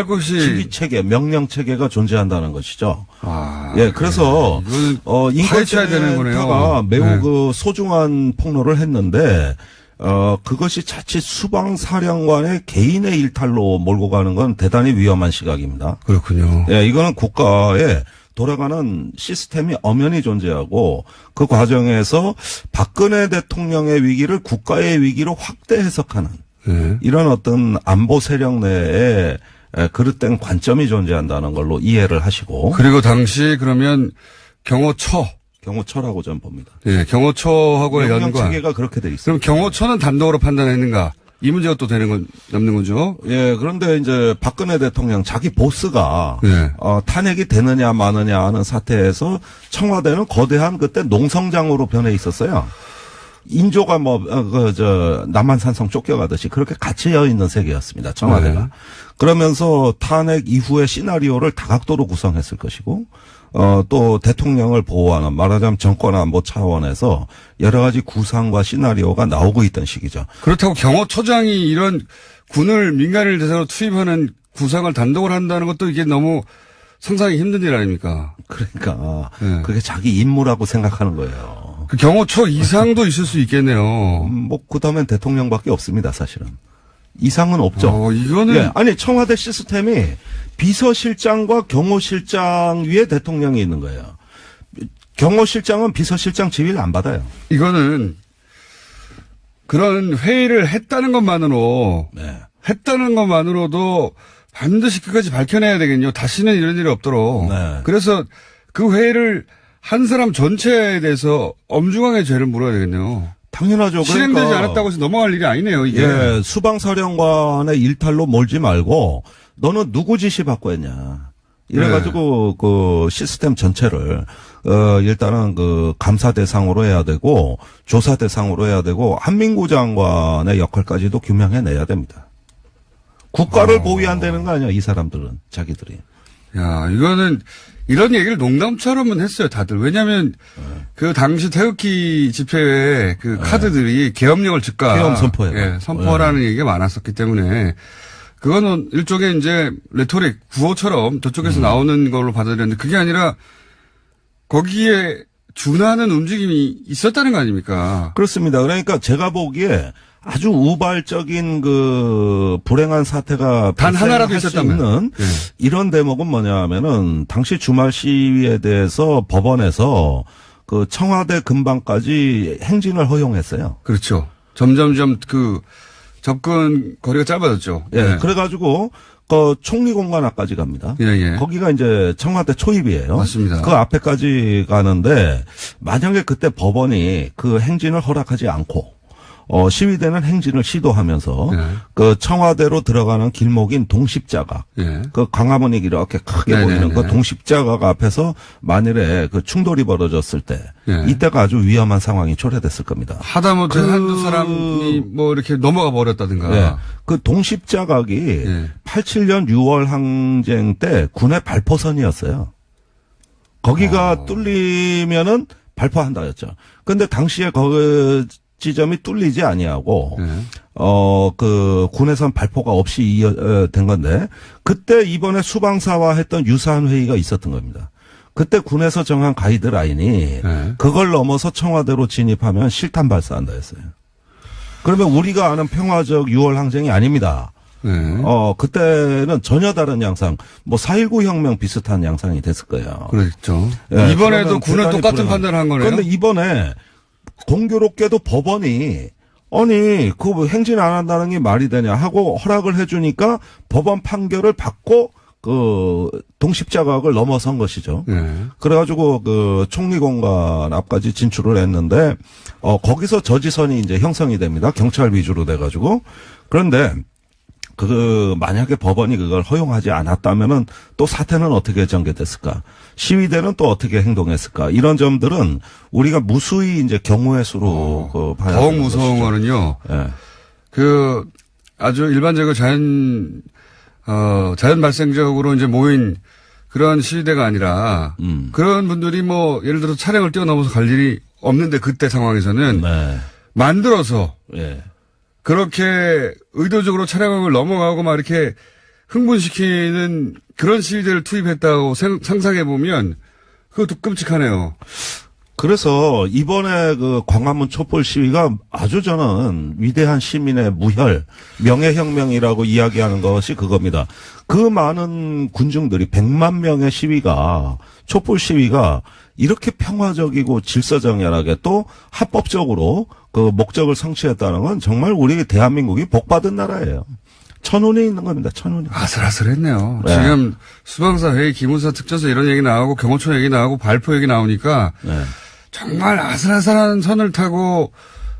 것이 지휘 체계, 명령 체계가 존재한다는 것이죠. 예, 그래서 파헤쳐야 되는 거네요. 매우 소중한 폭로를 했는데 그것이 자칫 수방사령관의 개인의 일탈로 몰고 가는 건 대단히 위험한 시각입니다. 그렇군요. 예, 이거는 국가에 돌아가는 시스템이 엄연히 존재하고 그 과정에서 박근혜 대통령의 위기를 국가의 위기로 확대 해석하는 네. 이런 어떤 안보 세력 내에 그릇된 관점이 존재한다는 걸로 이해를 하시고. 그리고 당시 그러면 경호처라고 저는 봅니다. 예, 경호처하고의 명령 연관. 체계가 그렇게 돼 있습니다. 그럼 경호처는 단독으로 판단했는가? 이 문제가 또 남는 거죠? 예, 그런데 이제 박근혜 대통령 자기 보스가 네. 탄핵이 되느냐 마느냐 하는 사태에서 청와대는 거대한 그때 농성장으로 변해 있었어요. 인조가 남한산성 쫓겨가듯이 그렇게 갇혀 있는 세계였습니다. 청와대가. 네. 그러면서 탄핵 이후의 시나리오를 다각도로 구성했을 것이고, 또 대통령을 보호하는 말하자면 정권 안보 차원에서 여러 가지 구상과 시나리오가 나오고 있던 시기죠. 그렇다고 경호처장이 이런 군을 민간을 대상으로 투입하는 구상을 단독으로 한다는 것도 이게 너무 상상이 힘든 일 아닙니까? 그러니까 네. 그게 자기 임무라고 생각하는 거예요. 그 경호처 이상도 있을 수 있겠네요. 그다음엔 대통령밖에 없습니다, 사실은. 이상은 없죠. 이거는. 예, 아니, 청와대 시스템이 비서실장과 경호실장 위에 대통령이 있는 거예요. 경호실장은 비서실장 지위를 안 받아요. 이거는 그런 회의를 했다는 것만으로, 네. 했다는 것만으로도 반드시 끝까지 밝혀내야 되겠네요. 다시는 이런 일이 없도록. 네. 그래서 그 회의를 한 사람 전체에 대해서 엄중하게 죄를 물어야 되겠네요. 당연하죠. 실행되지 않았다고 해서 넘어갈 일이 아니네요, 이게. 예, 수방사령관의 일탈로 몰지 말고 너는 누구 지시 받고 했냐. 이래가지고 그 시스템 전체를 일단은 그 감사 대상으로 해야 되고 조사 대상으로 해야 되고 한민구 장관의 역할까지도 규명해내야 됩니다. 국가를 보위한다는 거 아니야, 이 사람들은 자기들이. 야, 이거는 이런 얘기를 농담처럼은 했어요, 다들. 왜냐하면 그 당시 태극기 집회에 그 카드들이 계엄령을 계엄 선포예요. 예, 선포라는 얘기가 많았었기 때문에 그거는 일종의 이제 레토릭 구호처럼 저쪽에서 나오는 걸로 받아들였는데 그게 아니라 거기에 준하는 움직임이 있었다는 거 아닙니까? 그렇습니다. 그러니까 제가 보기에 아주 우발적인 그 불행한 사태가 단 하나라도 발생할 수 있었다면. 있는 네. 이런 대목은 뭐냐 하면은 당시 주말 시위에 대해서 법원에서 그 청와대 근방까지 행진을 허용했어요. 그렇죠. 점점점 그 접근 거리가 짧아졌죠. 예. 네. 그래가지고 그 총리 공간 앞까지 갑니다. 예, 예. 거기가 이제 청와대 초입이에요. 맞습니다. 그 앞에까지 가는데 만약에 그때 법원이 그 행진을 허락하지 않고 시위대는 행진을 시도하면서 네. 그 청와대로 들어가는 길목인 동십자각, 예. 그 광화문이 이렇게 크게 네네네. 보이는 그 동십자각 앞에서 만일에 그 충돌이 벌어졌을 때 예. 이때가 아주 위험한 상황이 초래됐을 겁니다. 하다못해 그- 한두 사람이 뭐 이렇게 넘어가 버렸다든가. 예. 그 동십자각이 예. 87년 6월 항쟁 때 군의 발포선이었어요. 거기가 뚫리면은 발포한다였죠. 근데 당시에 그 지점이 뚫리지 아니하고 예. 그 군에선 발포가 없이 된 건데 그때 이번에 수방사와 했던 유사한 회의가 있었던 겁니다. 그때 군에서 정한 가이드라인이 네. 그걸 넘어서 청와대로 진입하면 실탄 발사한다 했어요. 그러면 우리가 아는 평화적 6월 항쟁이 아닙니다. 네. 그때는 전혀 다른 양상, 뭐 4.19 혁명 비슷한 양상이 됐을 거예요. 그렇죠. 예, 이번에도 그러면 군은 대단히 똑같은 불행한- 판단을 한 거네요. 그런데 이번에 공교롭게도 법원이 아니 그 행진 안 한다는 게 말이 되냐 하고 허락을 해주니까 법원 판결을 받고 그 동십자각을 넘어선 것이죠. 네. 그래가지고 그 총리공간 앞까지 진출을 했는데 거기서 저지선이 이제 형성이 됩니다. 경찰 위주로 돼가지고 그런데 그 만약에 법원이 그걸 허용하지 않았다면은 또 사태는 어떻게 전개됐을까? 시위대는 또 어떻게 행동했을까? 이런 점들은 우리가 무수히 이제 경우의 수로 그 봐야 더욱 되는 무서운 것이죠. 거는요. 예. 그 아주 일반적으로 자연 발생적으로 이제 모인 그런 시위대가 아니라 그런 분들이 뭐 예를 들어 차량을 뛰어넘어서 갈 일이 없는데 그때 상황에서는 네. 만들어서 예. 그렇게 의도적으로 차량을 넘어가고 막 이렇게 흥분시키는 그런 시위대를 투입했다고 상상해 보면 그것도 끔찍하네요. 그래서 이번에 그 광화문 촛불 시위가 아주 저는 위대한 시민의 무혈, 명예혁명이라고 이야기하는 것이 그겁니다. 그 많은 군중들이 100만 명의 시위가, 촛불 시위가 이렇게 평화적이고 질서정연하게 또 합법적으로 그 목적을 성취했다는 건 정말 우리 대한민국이 복받은 나라예요. 천운에 있는 겁니다. 천운이. 아슬아슬했네요. 네. 지금 수방사 회의, 기무사 특전사 이런 얘기 나오고 경호처 얘기 나오고 발포 얘기 나오니까 네. 정말 아슬아슬한 선을 타고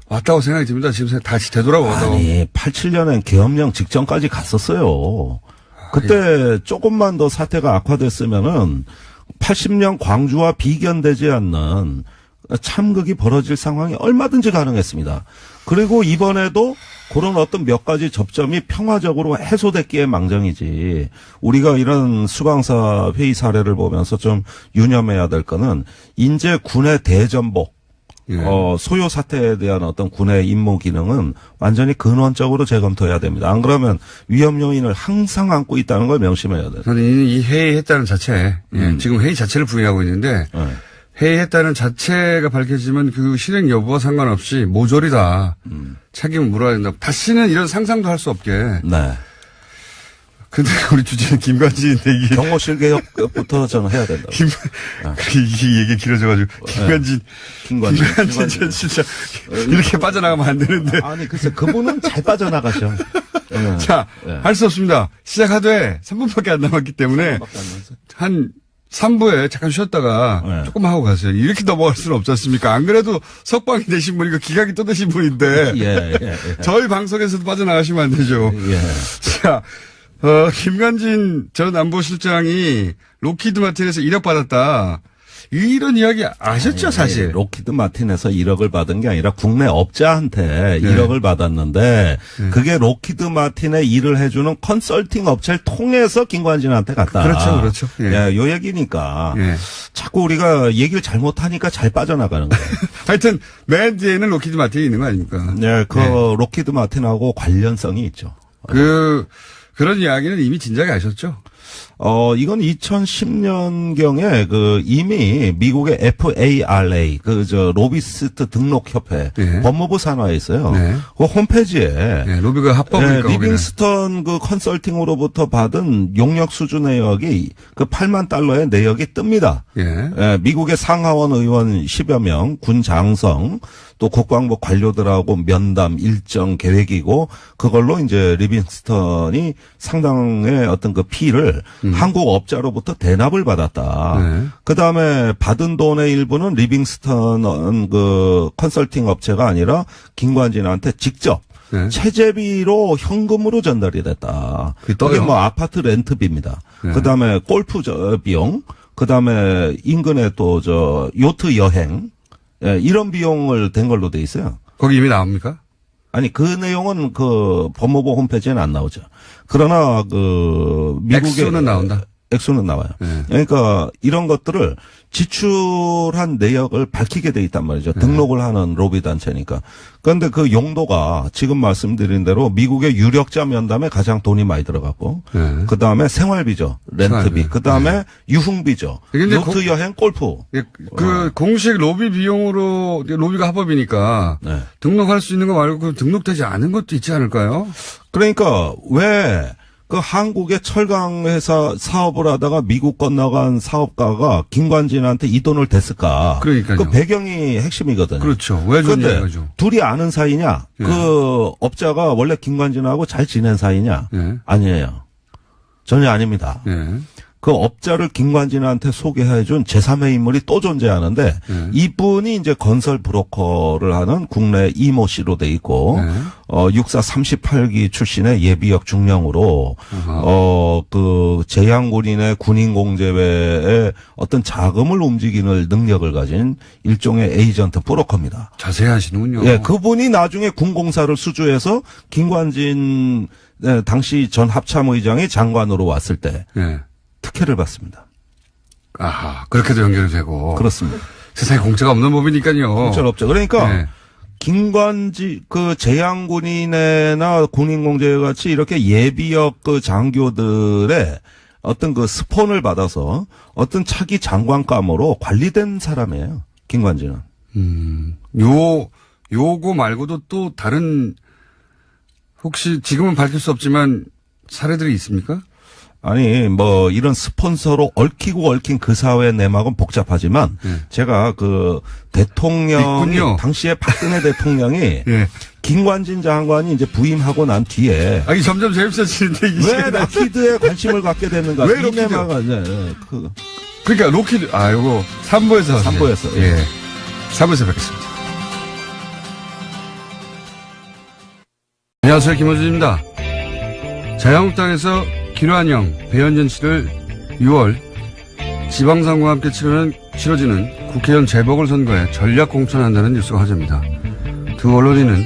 왔다고 생각이 듭니다. 지금 다시 되돌아보다가. 아니, 87년엔 계엄령 직전까지 갔었어요. 그때 조금만 더 사태가 악화됐으면은 80년 광주와 비견되지 않는 참극이 벌어질 상황이 얼마든지 가능했습니다. 그리고 이번에도 그런 어떤 몇 가지 접점이 평화적으로 해소됐기에 망정이지. 우리가 이런 수방사 회의 사례를 보면서 좀 유념해야 될 거는 이제 군의 대전복, 예. 소요 사태에 대한 어떤 군의 임무 기능은 완전히 근원적으로 재검토해야 됩니다. 안 그러면 위험 요인을 항상 안고 있다는 걸 명심해야 돼요. 저는 이 회의했다는 자체, 예, 지금 회의 자체를 부인하고 있는데 네. 회의했다는 자체가 밝혀지면 그 실행 여부와 상관없이 모조리다. 책임을 물어야 된다. 다시는 이런 상상도 할 수 없게. 네. 근데 우리 주제는 김관진인데 이게 경호실 개혁부터 저는 해야 된다. 이 얘기 길어져가지고 김관진 전 진짜 이렇게 빠져나가면 안 되는데. 아니 글쎄 그분은 잘 빠져나가셔. 네. 자, 네. 할 수 없습니다. 시작하되 3분밖에 안 남았기 때문에 한 3부에 잠깐 쉬었다가 네. 조금 하고 가세요. 이렇게 넘어갈 수는 없지 않습니까? 안 그래도 석방이 되신 분이고 기각이 또 되신 분인데 예. 저희 방송에서도 빠져나가시면 안 되죠. 예. 자, 김관진 전 안보실장이 로키드 마틴에서 1억 받았다. 이런 이야기 아셨죠, 사실? 로키드 마틴에서 1억을 받은 게 아니라 국내 업자한테 네. 1억을 받았는데 그게 로키드 마틴에 일을 해주는 컨설팅 업체를 통해서 김관진한테 갔다. 그렇죠. 예. 요 얘기니까 예. 자꾸 우리가 얘기를 잘못하니까 잘 빠져나가는 거예요. 하여튼 맨 뒤에는 로키드 마틴이 있는 거 아닙니까? 네, 로키드 마틴하고 관련성이 있죠. 그런 이야기는 이미 진작에 아셨죠? 이건 2010년경에 이미 미국의 FARA, 로비스트 등록협회, 네. 법무부 산하에 있어요. 네. 그 홈페이지에. 네, 로비가 합법이니까. 리빙스턴 컨설팅으로부터 받은 용역 수주 내역이 8만 달러의 내역이 뜹니다. 예. 미국의 상하원 의원 10여 명, 군 장성, 또 국방부 관료들하고 면담 일정 계획이고 그걸로 이제 리빙스턴이 상당의 어떤 피를 한국 업자로부터 대납을 받았다. 네. 그다음에 받은 돈의 일부는 리빙스턴 컨설팅 업체가 아니라 김관진한테 직접 네. 체재비로 현금으로 전달이 됐다. 그게 떠요? 그게 아파트 렌트비입니다. 네. 그다음에 골프 비용, 그다음에 인근에 또 요트 여행, 예, 이런 비용을 된 걸로 돼 있어요. 거기 이미 나옵니까? 아니 그 내용은 법무부 홈페이지에는 안 나오죠. 그러나 미국의 액수는 나온다. 액수는 나와요. 네. 그러니까 이런 것들을 지출한 내역을 밝히게 돼 있단 말이죠. 등록을 하는 로비 단체니까. 그런데 그 용도가 지금 말씀드린 대로 미국의 유력자 면담에 가장 돈이 많이 들어갔고, 네. 그 다음에 생활비죠, 렌트비, 생활비. 그 다음에 유흥비죠, 근데 요트 여행, 골프. 예, 공식 로비 비용으로 로비가 합법이니까 네. 등록할 수 있는 거 말고 등록되지 않은 것도 있지 않을까요? 그러니까 왜 한국의 철강 회사 사업을 하다가 미국 건너간 사업가가 김관진한테 이 돈을 댔을까? 그러니까요. 그 배경이 핵심이거든요. 그렇죠. 왜 줬냐 그런데 이거죠. 둘이 아는 사이냐? 예. 업자가 원래 김관진하고 잘 지낸 사이냐? 예. 아니에요. 전혀 아닙니다. 예. 그 업자를 김관진한테 소개해준 제3의 인물이 또 존재하는데 이분이 이제 건설 브로커를 하는 국내 이모 씨로 돼 있고 육사 38기 출신의 예비역 중령으로 재향군인의 군인공제회에 어떤 자금을 움직이는 능력을 가진 일종의 에이전트 브로커입니다. 자세히 하시는군요. 예, 그분이 나중에 군공사를 수주해서 김관진 당시 전 합참의장이 장관으로 왔을 때 예. 특혜를 받습니다. 아하, 그렇게도 연결이 되고. 그렇습니다. 세상에 공짜가 없는 법이니까요. 공짜는 없죠. 그러니까 네. 재향군인이나 군인공제회 같이 이렇게 예비역 장교들의 어떤 스폰을 받아서 어떤 차기 장관감으로 관리된 사람이에요. 김관진은. 요거 말고도 또 다른 혹시 지금은 밝힐 수 없지만 사례들이 있습니까? 아니, 뭐, 이런 스폰서로 얽힌 그 사회 내막은 복잡하지만, 제가 그, 대통령이, 있군요. 당시에 박근혜 대통령이, 예. 김관진 장관이 이제 부임하고 난 뒤에, 아니, 점점 재밌어지는데, 이 왜 시간에. 로키드에 관심을 갖게 됐는가? 왜 이 로키드? 내막은, 그러니까, 로키드, 요거, 3부에서. 3부에서. 예. 3부에서 뵙겠습니다. 안녕하세요, 김호준입니다. 자유한국당에서 김환영, 배현진 씨를 6월 지방선거와 함께 치러지는 국회의원 재보궐선거에 전략 공천한다는 뉴스가 화제입니다. 두 언론인은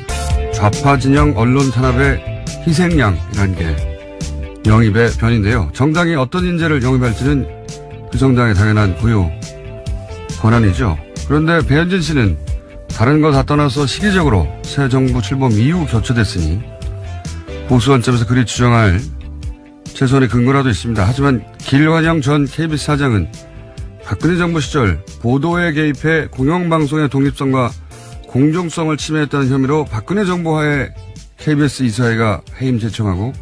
좌파 진영 언론 탄압의 희생양이라는 게 영입의 변인데요. 정당이 어떤 인재를 영입할지는 그 정당의 당연한 고유 권한이죠. 그런데 배현진 씨는 다른 거 다 떠나서 시기적으로 새 정부 출범 이후 교체됐으니 보수 관점에서 그리 주장할 최소한의 근거라도 있습니다. 하지만 길환영 전 KBS 사장은 박근혜 정부 시절 보도에 개입해 공영방송의 독립성과 공정성을 침해했다는 혐의로 박근혜 정부 하에 KBS 이사회가 해임 제청하고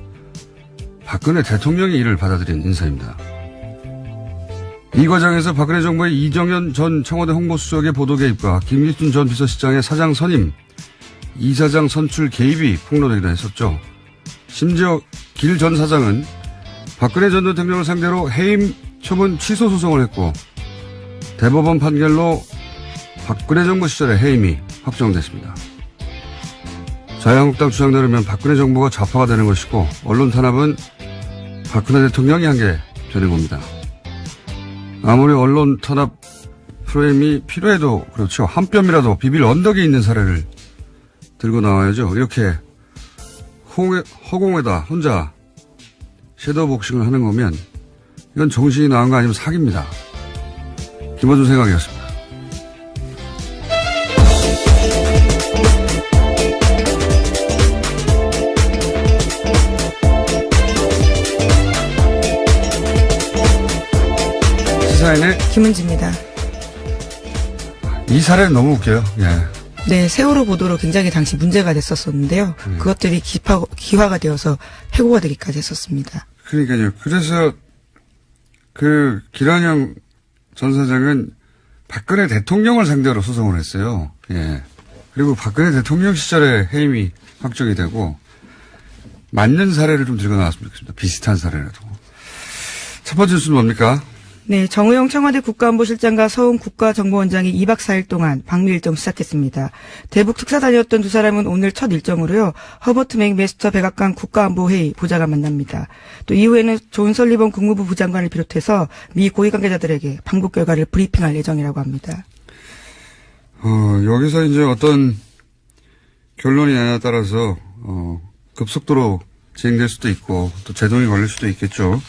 박근혜 대통령이 이를 받아들인 인사입니다. 이 과정에서 박근혜 정부의 이정현 전 청와대 홍보수석의 보도 개입과 김기춘 전 비서실장의 사장 선임, 이사장 선출 개입이 폭로되기도 했었죠. 심지어 길 전 사장은 박근혜 전 대통령을 상대로 해임 처분 취소 소송을 했고 대법원 판결로 박근혜 정부 시절에 해임이 확정됐습니다. 자유한국당 주장대로면 박근혜 정부가 좌파가 되는 것이고 언론 탄압은 박근혜 대통령이 한 게 되는 겁니다. 아무리 언론 탄압 프레임이 필요해도 그렇죠. 한 뼘이라도 비빌 언덕이 있는 사례를 들고 나와야죠. 이렇게 허공에다 혼자 섀도우 복싱을 하는 거면 이건 정신이 나간 거 아니면 사기입니다. 김어준 생각이었습니다. 시사인의 김은지입니다. 이 사례는 너무 웃겨요. 예. 네, 세월호 보도로 굉장히 당시 문제가 됐었었는데요. 그것들이 기화가 되어서 해고가 되기까지 했었습니다. 그러니까요. 그래서 그 길환영 전 사장은 박근혜 대통령을 상대로 소송을 했어요. 예. 그리고 박근혜 대통령 시절에 해임이 확정이 되고 맞는 사례를 좀 들고 나왔으면 좋겠습니다. 비슷한 사례라도. 첫 번째 뉴스는 뭡니까? 네, 정의용 청와대 국가안보실장과 서훈 국가정보원장이 2박 4일 동안 방미 일정 시작했습니다. 대북 특사 다녔던 두 사람은 오늘 첫 일정으로요. 허버트 맥메스터 백악관 국가안보회의 보좌관 만납니다. 또 이후에는 존 설리번 국무부 부장관을 비롯해서 미 고위 관계자들에게 방북 결과를 브리핑할 예정이라고 합니다. 여기서 이제 어떤 결론이 나냐에 따라서 급속도로 진행될 수도 있고 또 제동이 걸릴 수도 있겠죠.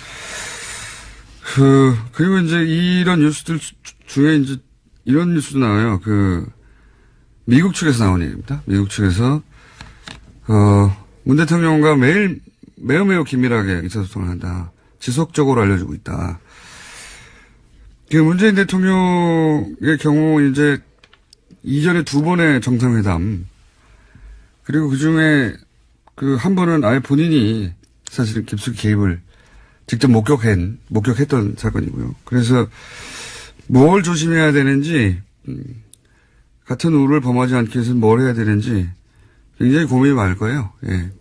그리고 이제 이런 뉴스들 중에 이제 이런 뉴스도 나와요. 미국 측에서 나온 얘기입니다. 미국 측에서, 문 대통령과 매우 긴밀하게 의사소통을 한다. 지속적으로 알려주고 있다. 문재인 대통령의 경우 이제 이전에 2번의 정상회담, 그리고 그 중에 한 번은 아예 본인이 사실은 깊숙이 개입을 직접 목격했던 사건이고요. 그래서 뭘 조심해야 되는지, 같은 우를 범하지 않기 위해서는 뭘 해야 되는지 굉장히 고민이 많을 거예요. 예.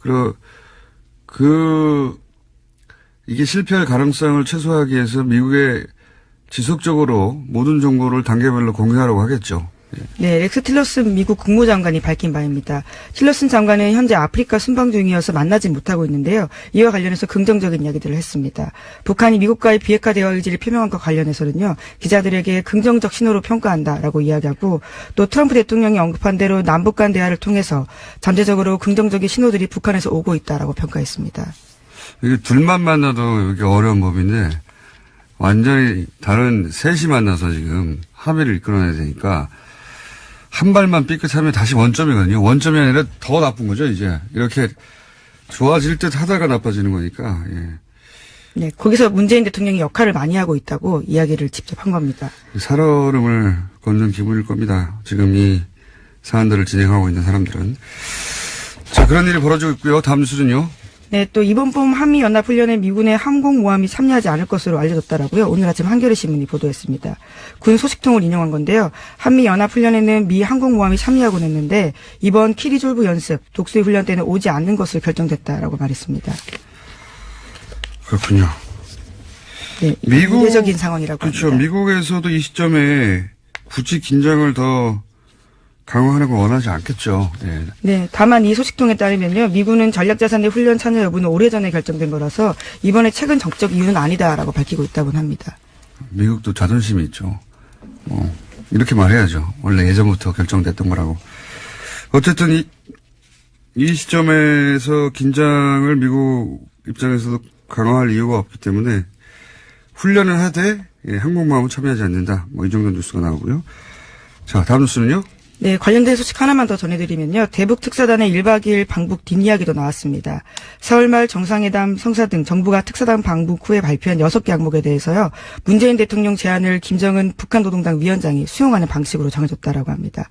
이게 실패할 가능성을 최소화하기 위해서 미국에 지속적으로 모든 정보를 단계별로 공유하려고 하겠죠. 네, 렉스 틸러슨 미국 국무장관이 밝힌 바입니다. 틸러슨 장관은 현재 아프리카 순방 중이어서 만나지 못하고 있는데요. 이와 관련해서 긍정적인 이야기들을 했습니다. 북한이 미국과의 비핵화 대화 의지를 표명한 것과 관련해서는요. 기자들에게 긍정적 신호로 평가한다라고 이야기하고 또 트럼프 대통령이 언급한 대로 남북 간 대화를 통해서 잠재적으로 긍정적인 신호들이 북한에서 오고 있다라고 평가했습니다. 이게 둘만 만나도 이게 어려운 법인데 완전히 다른 셋이 만나서 지금 합의를 이끌어내야 되니까 한 발만 삐끗하면 다시 원점이거든요. 원점이 아니라 더 나쁜 거죠, 이제. 이렇게 좋아질 듯 하다가 나빠지는 거니까, 예. 네, 거기서 문재인 대통령이 역할을 많이 하고 있다고 이야기를 직접 한 겁니다. 살얼음을 걷는 기분일 겁니다. 지금 이 사안들을 진행하고 있는 사람들은. 자, 그런 일이 벌어지고 있고요. 다음 뉴스는요. 네, 또 이번 봄 한미연합훈련에 미군의 항공모함이 참여하지 않을 것으로 알려졌다라고요. 오늘 아침 한겨레 신문이 보도했습니다. 군 소식통을 인용한 건데요. 한미연합훈련에는 미 항공모함이 참여하곤 했는데 이번 키리졸브 연습, 독수리 훈련 때는 오지 않는 것으로 결정됐다라고 말했습니다. 그렇군요. 네, 이례적인 상황이라고 그렇죠. 합니다. 미국에서도 이 시점에 굳이 긴장을 더 강화하는 걸 원하지 않겠죠. 네. 네, 다만 이 소식통에 따르면요. 미군은 전략자산의 훈련 참여 여부는 오래전에 결정된 거라서 이번에 최근 정적 이유는 아니다라고 밝히고 있다고는 합니다. 미국도 자존심이 있죠. 이렇게 말해야죠. 원래 예전부터 결정됐던 거라고. 어쨌든 이 시점에서 긴장을 미국 입장에서도 강화할 이유가 없기 때문에 훈련을 하되 항공모함은 참여하지 않는다. 이 정도 뉴스가 나오고요. 자, 다음 뉴스는요. 네, 관련된 소식 하나만 더 전해드리면요. 대북 특사단의 1박 2일 방북 뒷이야기도 나왔습니다. 4월 말 정상회담 성사 등 정부가 특사단 방북 후에 발표한 6개 항목에 대해서요. 문재인 대통령 제안을 김정은 북한노동당 위원장이 수용하는 방식으로 정해졌다라고 합니다.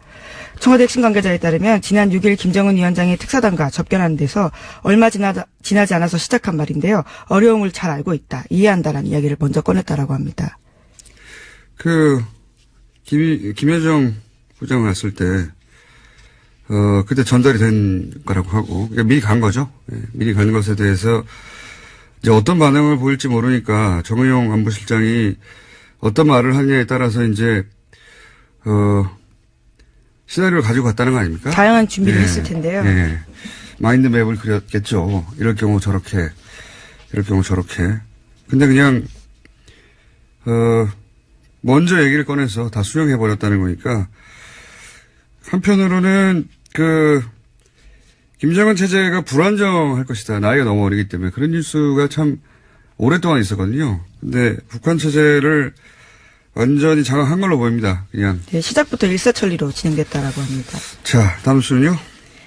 청와대 핵심 관계자에 따르면 지난 6일 김정은 위원장이 특사단과 접견하는 데서 얼마 지나지 않아서 시작한 말인데요. 어려움을 잘 알고 있다, 이해한다라는 이야기를 먼저 꺼냈다라고 합니다. 김여정 부장 왔을 때, 그때 전달이 된 거라고 하고, 그러니까 미리 간 거죠. 예, 미리 간 것에 대해서 이제 어떤 반응을 보일지 모르니까 정의용 안보실장이 어떤 말을 하느냐에 따라서 이제, 시나리오를 가지고 갔다는 거 아닙니까? 다양한 준비를 했을 텐데요. 예. 마인드맵을 그렸겠죠. 이럴 경우 저렇게, 이럴 경우 저렇게. 근데 그냥, 먼저 얘기를 꺼내서 다 수용해버렸다는 거니까, 한편으로는 김정은 체제가 불안정할 것이다. 나이가 너무 어리기 때문에 그런 뉴스가 참 오랫동안 있었거든요. 근데 북한 체제를 완전히 장악한 걸로 보입니다. 그냥. 네, 시작부터 일사천리로 진행됐다라고 합니다. 자, 다음 뉴스는요.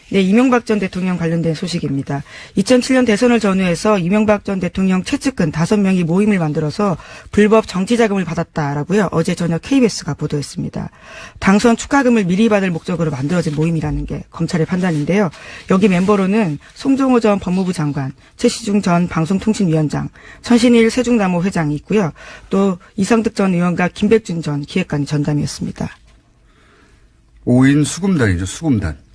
네, 이명박 전 대통령 관련된 소식입니다. 2007년 대선을 전후해서 이명박 전 대통령 최측근 5명이 모임을 만들어서 불법 정치자금을 받았다라고요. 어제 저녁 KBS가 보도했습니다. 당선 축하금을 미리 받을 목적으로 만들어진 모임이라는 게 검찰의 판단인데요. 여기 멤버로는 송정호 전 법무부 장관, 최시중 전 방송통신위원장, 천신일 세종나무 회장이 있고요. 또 이상득 전 의원과 김백준 전 기획관이 전담이었습니다. 5인 수금단이죠. 수금단.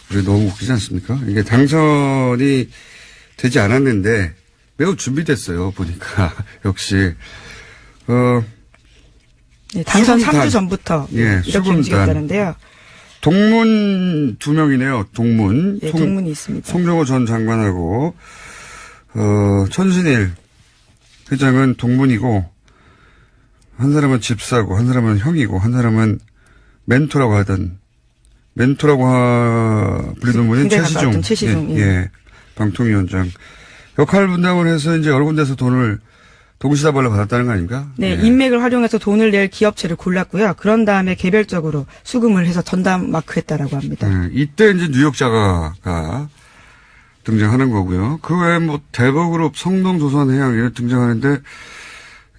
그게 너무 웃기지 않습니까? 이게 당선이 되지 않았는데 매우 준비됐어요. 보니까 역시 네, 당선 수금단. 3주 전부터 예, 이렇게 움직였다는데요. 동문 2명이네요. 동문. 네, 동문이 있습니다. 송정호 전 장관하고 천신일 회장은 동문이고 한 사람은 집사고 한 사람은 형이고 한 사람은 멘토라고 불리는 분이 최시중. 예. 방통위원장. 역할 분담을 해서 이제 여러 군데서 돈을 동시다발로 받았다는 거 아닙니까? 네, 예. 인맥을 활용해서 돈을 낼 기업체를 골랐고요. 그런 다음에 개별적으로 수금을 해서 전담 마크했다라고 합니다. 이때 이제 뉴욕 자가가 등장하는 거고요. 그 외에 대버그룹 성동조선해양 이런 등장하는데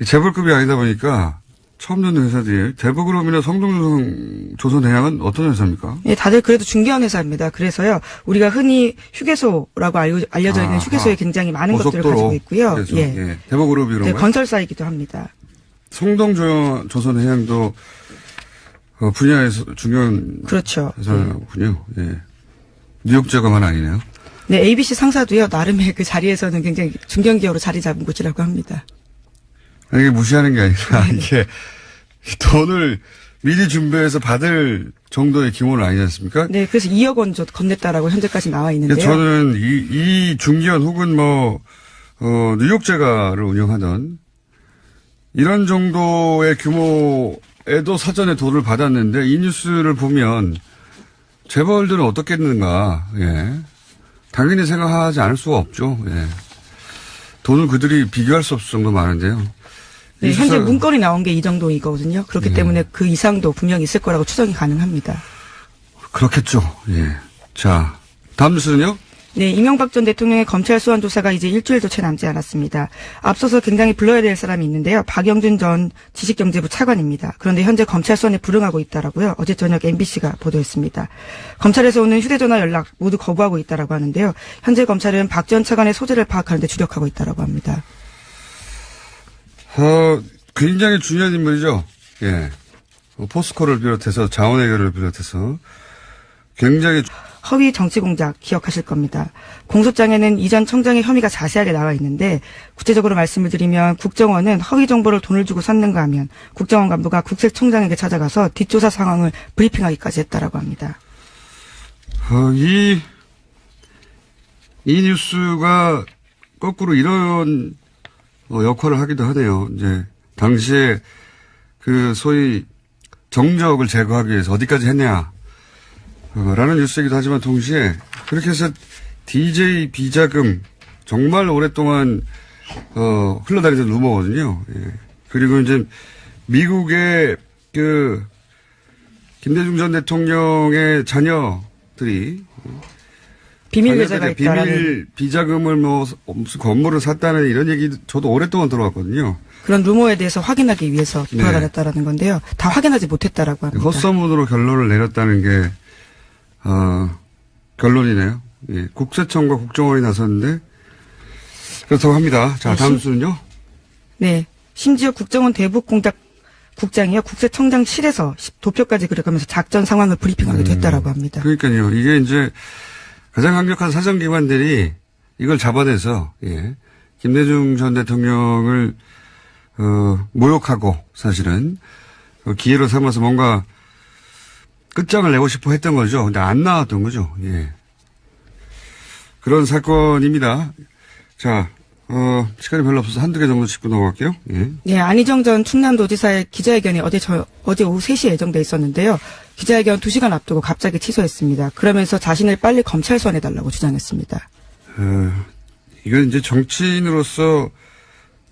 재벌급이 아니다 보니까 처음 듣는 회사들이 대버그룹이나 성동조선해양은 어떤 회사입니까? 네, 다들 그래도 중견 회사입니다. 그래서요, 우리가 흔히 휴게소라고 알려져 있는 휴게소에 굉장히 많은 것들을 가지고 있고요. 휴게소. 예. 대버그룹이 그런가요? 네, 건설사이기도 합니다. 성동조선해양도 분야에서 중요한 그렇죠. 회사군요. 예. 뉴욕 자가만 아니네요. 네, ABC 상사도요, 나름의 그 자리에서는 굉장히 중견기업으로 자리 잡은 곳이라고 합니다. 이게 무시하는 게 아니라 이게 돈을 미리 준비해서 받을 정도의 규모는 아니지 않습니까? 네, 그래서 2억 원 건넸다라고 현재까지 나와 있는데요. 저는 이 중기업 혹은 뉴욕 제가를 운영하던 이런 정도의 규모에도 사전에 돈을 받았는데 이 뉴스를 보면 재벌들은 어떻겠는가, 예. 당연히 생각하지 않을 수가 없죠, 예. 돈을 그들이 비교할 수 없을 정도 많은데요. 네, 현재 문건이 나온 게 이 정도이거든요. 그렇기 예. 때문에 그 이상도 분명히 있을 거라고 추정이 가능합니다. 그렇겠죠. 예. 자, 다음 뉴스는요? 네, 이명박 전 대통령의 검찰 소환 조사가 이제 일주일도 채 남지 않았습니다. 앞서서 굉장히 불러야 될 사람이 있는데요. 박영준 전 지식경제부 차관입니다. 그런데 현재 검찰 소환에 불응하고 있다라고요. 어제 저녁 MBC가 보도했습니다. 검찰에서 오는 휴대전화 연락 모두 거부하고 있다라고 하는데요. 현재 검찰은 박 전 차관의 소재를 파악하는 데 주력하고 있다라고 합니다. 굉장히 중요한 인물이죠. 예. 포스코를 비롯해서 자원해결을 비롯해서 굉장히 허위 정치 공작 기억하실 겁니다. 공소장에는 이전 청장의 혐의가 자세하게 나와 있는데 구체적으로 말씀을 드리면 국정원은 허위 정보를 돈을 주고 샀는가 하면 국정원 간부가 국세청장에게 찾아가서 뒷조사 상황을 브리핑하기까지 했다라고 합니다. 이 뉴스가 거꾸로 이런 역할을 하기도 하네요. 이제 당시에 그 소위 정적을 제거하기 위해서 어디까지 했냐. 라는 뉴스이기도 하지만 동시에 그렇게 해서 DJ 비자금 정말 오랫동안 흘러다니던 루머거든요. 예. 그리고 이제 미국의 그 김대중 전 대통령의 자녀들이 비밀 계좌가 있다라는 비밀 비자금을 무슨 건물을 샀다는 이런 얘기 저도 오랫동안 들어왔거든요. 그런 루머에 대해서 확인하기 위해서 돌아다녔다라는 건데요. 다 확인하지 못했다라고 합니다. 헛소문으로 결론을 내렸다는 게 결론이네요. 예, 국세청과 국정원이 나섰는데 그렇다고 합니다. 자, 다음 수는요. 네. 심지어 국정원 대북 공작 국장이요. 국세청장실에서 도표까지 그려가면서 작전 상황을 브리핑하기도 했다라고 합니다. 그러니까요. 이게 이제 가장 강력한 사정기관들이 이걸 잡아내서 예, 김대중 전 대통령을 모욕하고 사실은 기회로 삼아서 뭔가 끝장을 내고 싶어 했던 거죠. 근데 안 나왔던 거죠. 예. 그런 사건입니다. 자, 시간이 별로 없어서 한두 개 정도 짚고 넘어갈게요. 예. 네, 안희정 전 충남도지사의 기자회견이 어제 오후 3시에 예정돼 있었는데요. 기자회견 2시간 앞두고 갑자기 취소했습니다. 그러면서 자신을 빨리 검찰 소환해달라고 주장했습니다. 이건 이제 정치인으로서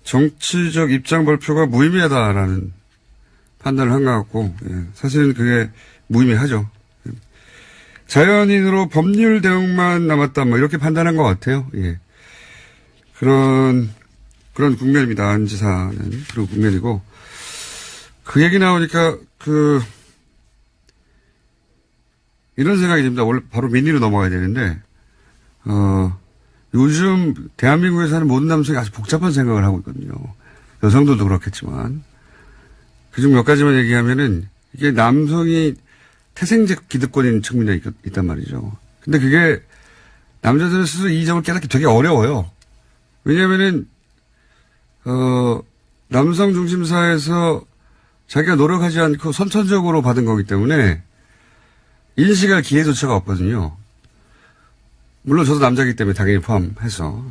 정치적 입장 발표가 무의미하다라는 판단을 한 것 같고, 예. 사실은 그게 무의미하죠. 자연인으로 법률 대응만 남았다, 뭐, 이렇게 판단한 것 같아요. 예. 그런 국면입니다. 안 지사는 그런 국면이고. 그 얘기 나오니까, 이런 생각이 듭니다. 원래 바로 민의로 넘어가야 되는데, 요즘 대한민국에 사는 모든 남성이 아주 복잡한 생각을 하고 있거든요. 여성들도 그렇겠지만. 그중 몇 가지만 얘기하면은, 이게 남성이 태생적 기득권인 측면이 있단 말이죠. 근데 그게 남자들은 스스로 이 점을 깨닫기 되게 어려워요. 왜냐면은, 남성 중심 사회에서 자기가 노력하지 않고 선천적으로 받은 거기 때문에 인식할 기회조차가 없거든요. 물론 저도 남자이기 때문에 당연히 포함해서.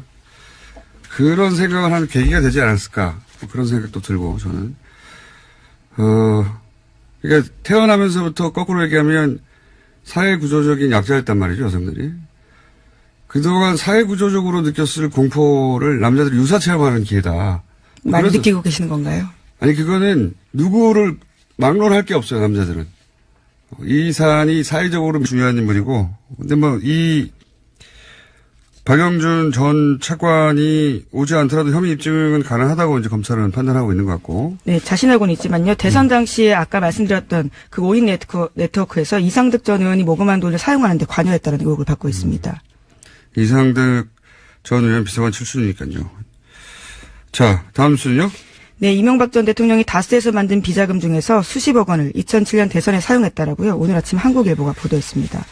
그런 생각을 하는 계기가 되지 않았을까. 그런 생각도 들고, 저는. 그러니까 태어나면서부터 거꾸로 얘기하면 사회 구조적인 약자였단 말이죠, 여성들이. 그동안 사회 구조적으로 느꼈을 공포를 남자들이 유사 체험하는 기회다. 많이 느끼고 계시는 건가요? 아니, 그거는 누구를 막론할 게 없어요, 남자들은. 이 사안이 사회적으로 중요한 인물이고, 근데 박영준 전 차관이 오지 않더라도 혐의 입증은 가능하다고 이제 검찰은 판단하고 있는 것 같고. 네, 자신 알고는 있지만요. 대선 당시에 아까 말씀드렸던 그 5인 네트워크에서 이상득 전 의원이 모금한 돈을 사용하는 데 관여했다는 의혹을 받고 있습니다. 이상득 전 의원 비서관 출신이니까요. 자, 다음 수는요? 네, 이명박 전 대통령이 다스에서 만든 비자금 중에서 수십억 원을 2007년 대선에 사용했다라고요. 오늘 아침 한국일보가 보도했습니다.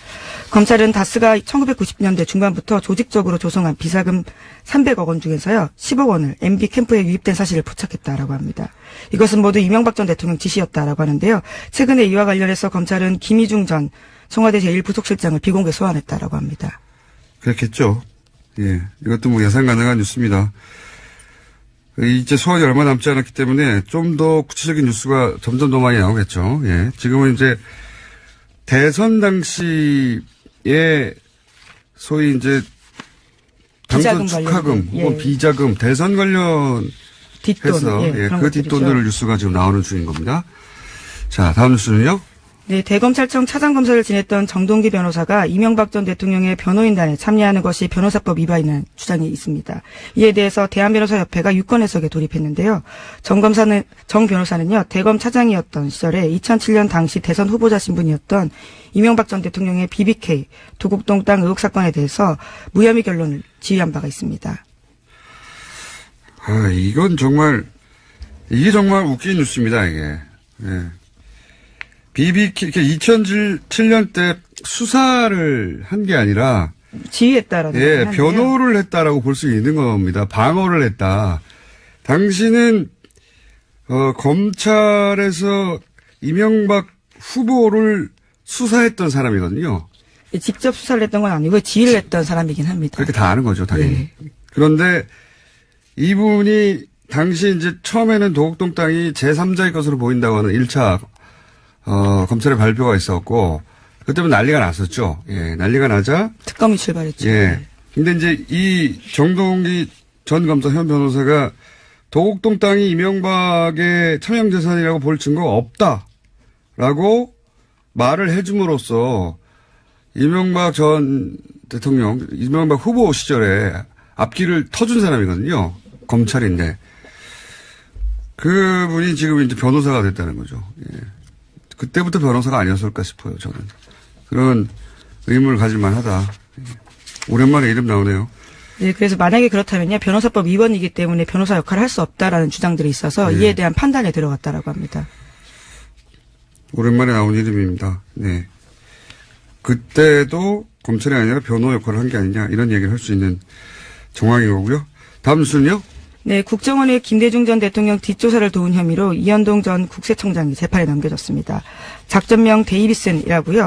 검찰은 다스가 1990년대 중반부터 조직적으로 조성한 비자금 300억 원 중에서요. 10억 원을 MB 캠프에 유입된 사실을 포착했다라고 합니다. 이것은 모두 이명박 전 대통령 지시였다라고 하는데요. 최근에 이와 관련해서 검찰은 김희중 전 청와대 제1부속실장을 비공개 소환했다라고 합니다. 그렇겠죠. 예, 이것도 뭐 예상 가능한 뉴스입니다. 이제 소환이 얼마 남지 않았기 때문에 좀 더 구체적인 뉴스가 점점 더 많이 나오겠죠. 예. 지금은 이제 대선 당시에 소위 이제 당선 축하금 혹은 비자금 대선 관련 뒷돈, 해서 그 뒷돈들을 뉴스가 지금 나오는 중인 겁니다. 자, 다음 뉴스는요. 네, 대검찰청 차장검사를 지냈던 정동기 변호사가 이명박 전 대통령의 변호인단에 참여하는 것이 변호사법 위반이라는 주장이 있습니다. 이에 대해서 대한변호사협회가 유권 해석에 돌입했는데요. 정 변호사는요, 대검 차장이었던 시절에 2007년 당시 대선 후보자 신분이었던 이명박 전 대통령의 BBK 도곡동 땅 의혹 사건에 대해서 무혐의 결론을 지휘한 바가 있습니다. 아, 이게 정말 웃긴 뉴스입니다, 이게. 예. BBK, 2007년 때 수사를 한 게 아니라, 지휘했다라는. 예, 변호를 했다라고 볼 수 있는 겁니다. 방어를 했다. 당신은, 검찰에서 이명박 후보를 수사했던 사람이거든요. 직접 수사를 했던 건 아니고 지휘를 했던 사람이긴 합니다. 그렇게 다 아는 거죠, 당연히. 네. 그런데 이분이 당시 이제 처음에는 도곡동 땅이 제3자의 것으로 보인다고 하는 1차 검찰의 발표가 있었고, 그때부터 난리가 났었죠. 예, 난리가 나자. 특검이 출발했죠. 예. 근데 이제 이 정동기 전 검사 현 변호사가 도곡동 땅이 이명박의 차명재산이라고 볼 증거가 없다라고 말을 해줌으로써 이명박 전 대통령, 이명박 후보 시절에 앞길을 터준 사람이거든요. 검찰인데. 그분이 지금 이제 변호사가 됐다는 거죠. 예. 그때부터 변호사가 아니었을까 싶어요, 저는. 그런 의문을 가질만 하다. 오랜만에 이름 나오네요. 네, 그래서 만약에 그렇다면요, 변호사법 위반이기 때문에 변호사 역할을 할 수 없다라는 주장들이 있어서 네. 이에 대한 판단에 들어갔다라고 합니다. 오랜만에 나온 이름입니다. 네. 그때도 검찰이 아니라 변호 역할을 한 게 아니냐, 이런 얘기를 할 수 있는 정황인 거고요. 다음 뉴스는요? 네, 국정원의 김대중 전 대통령 뒷조사를 도운 혐의로 이현동 전 국세청장이 재판에 넘겨졌습니다. 작전명 데이비슨이라고요.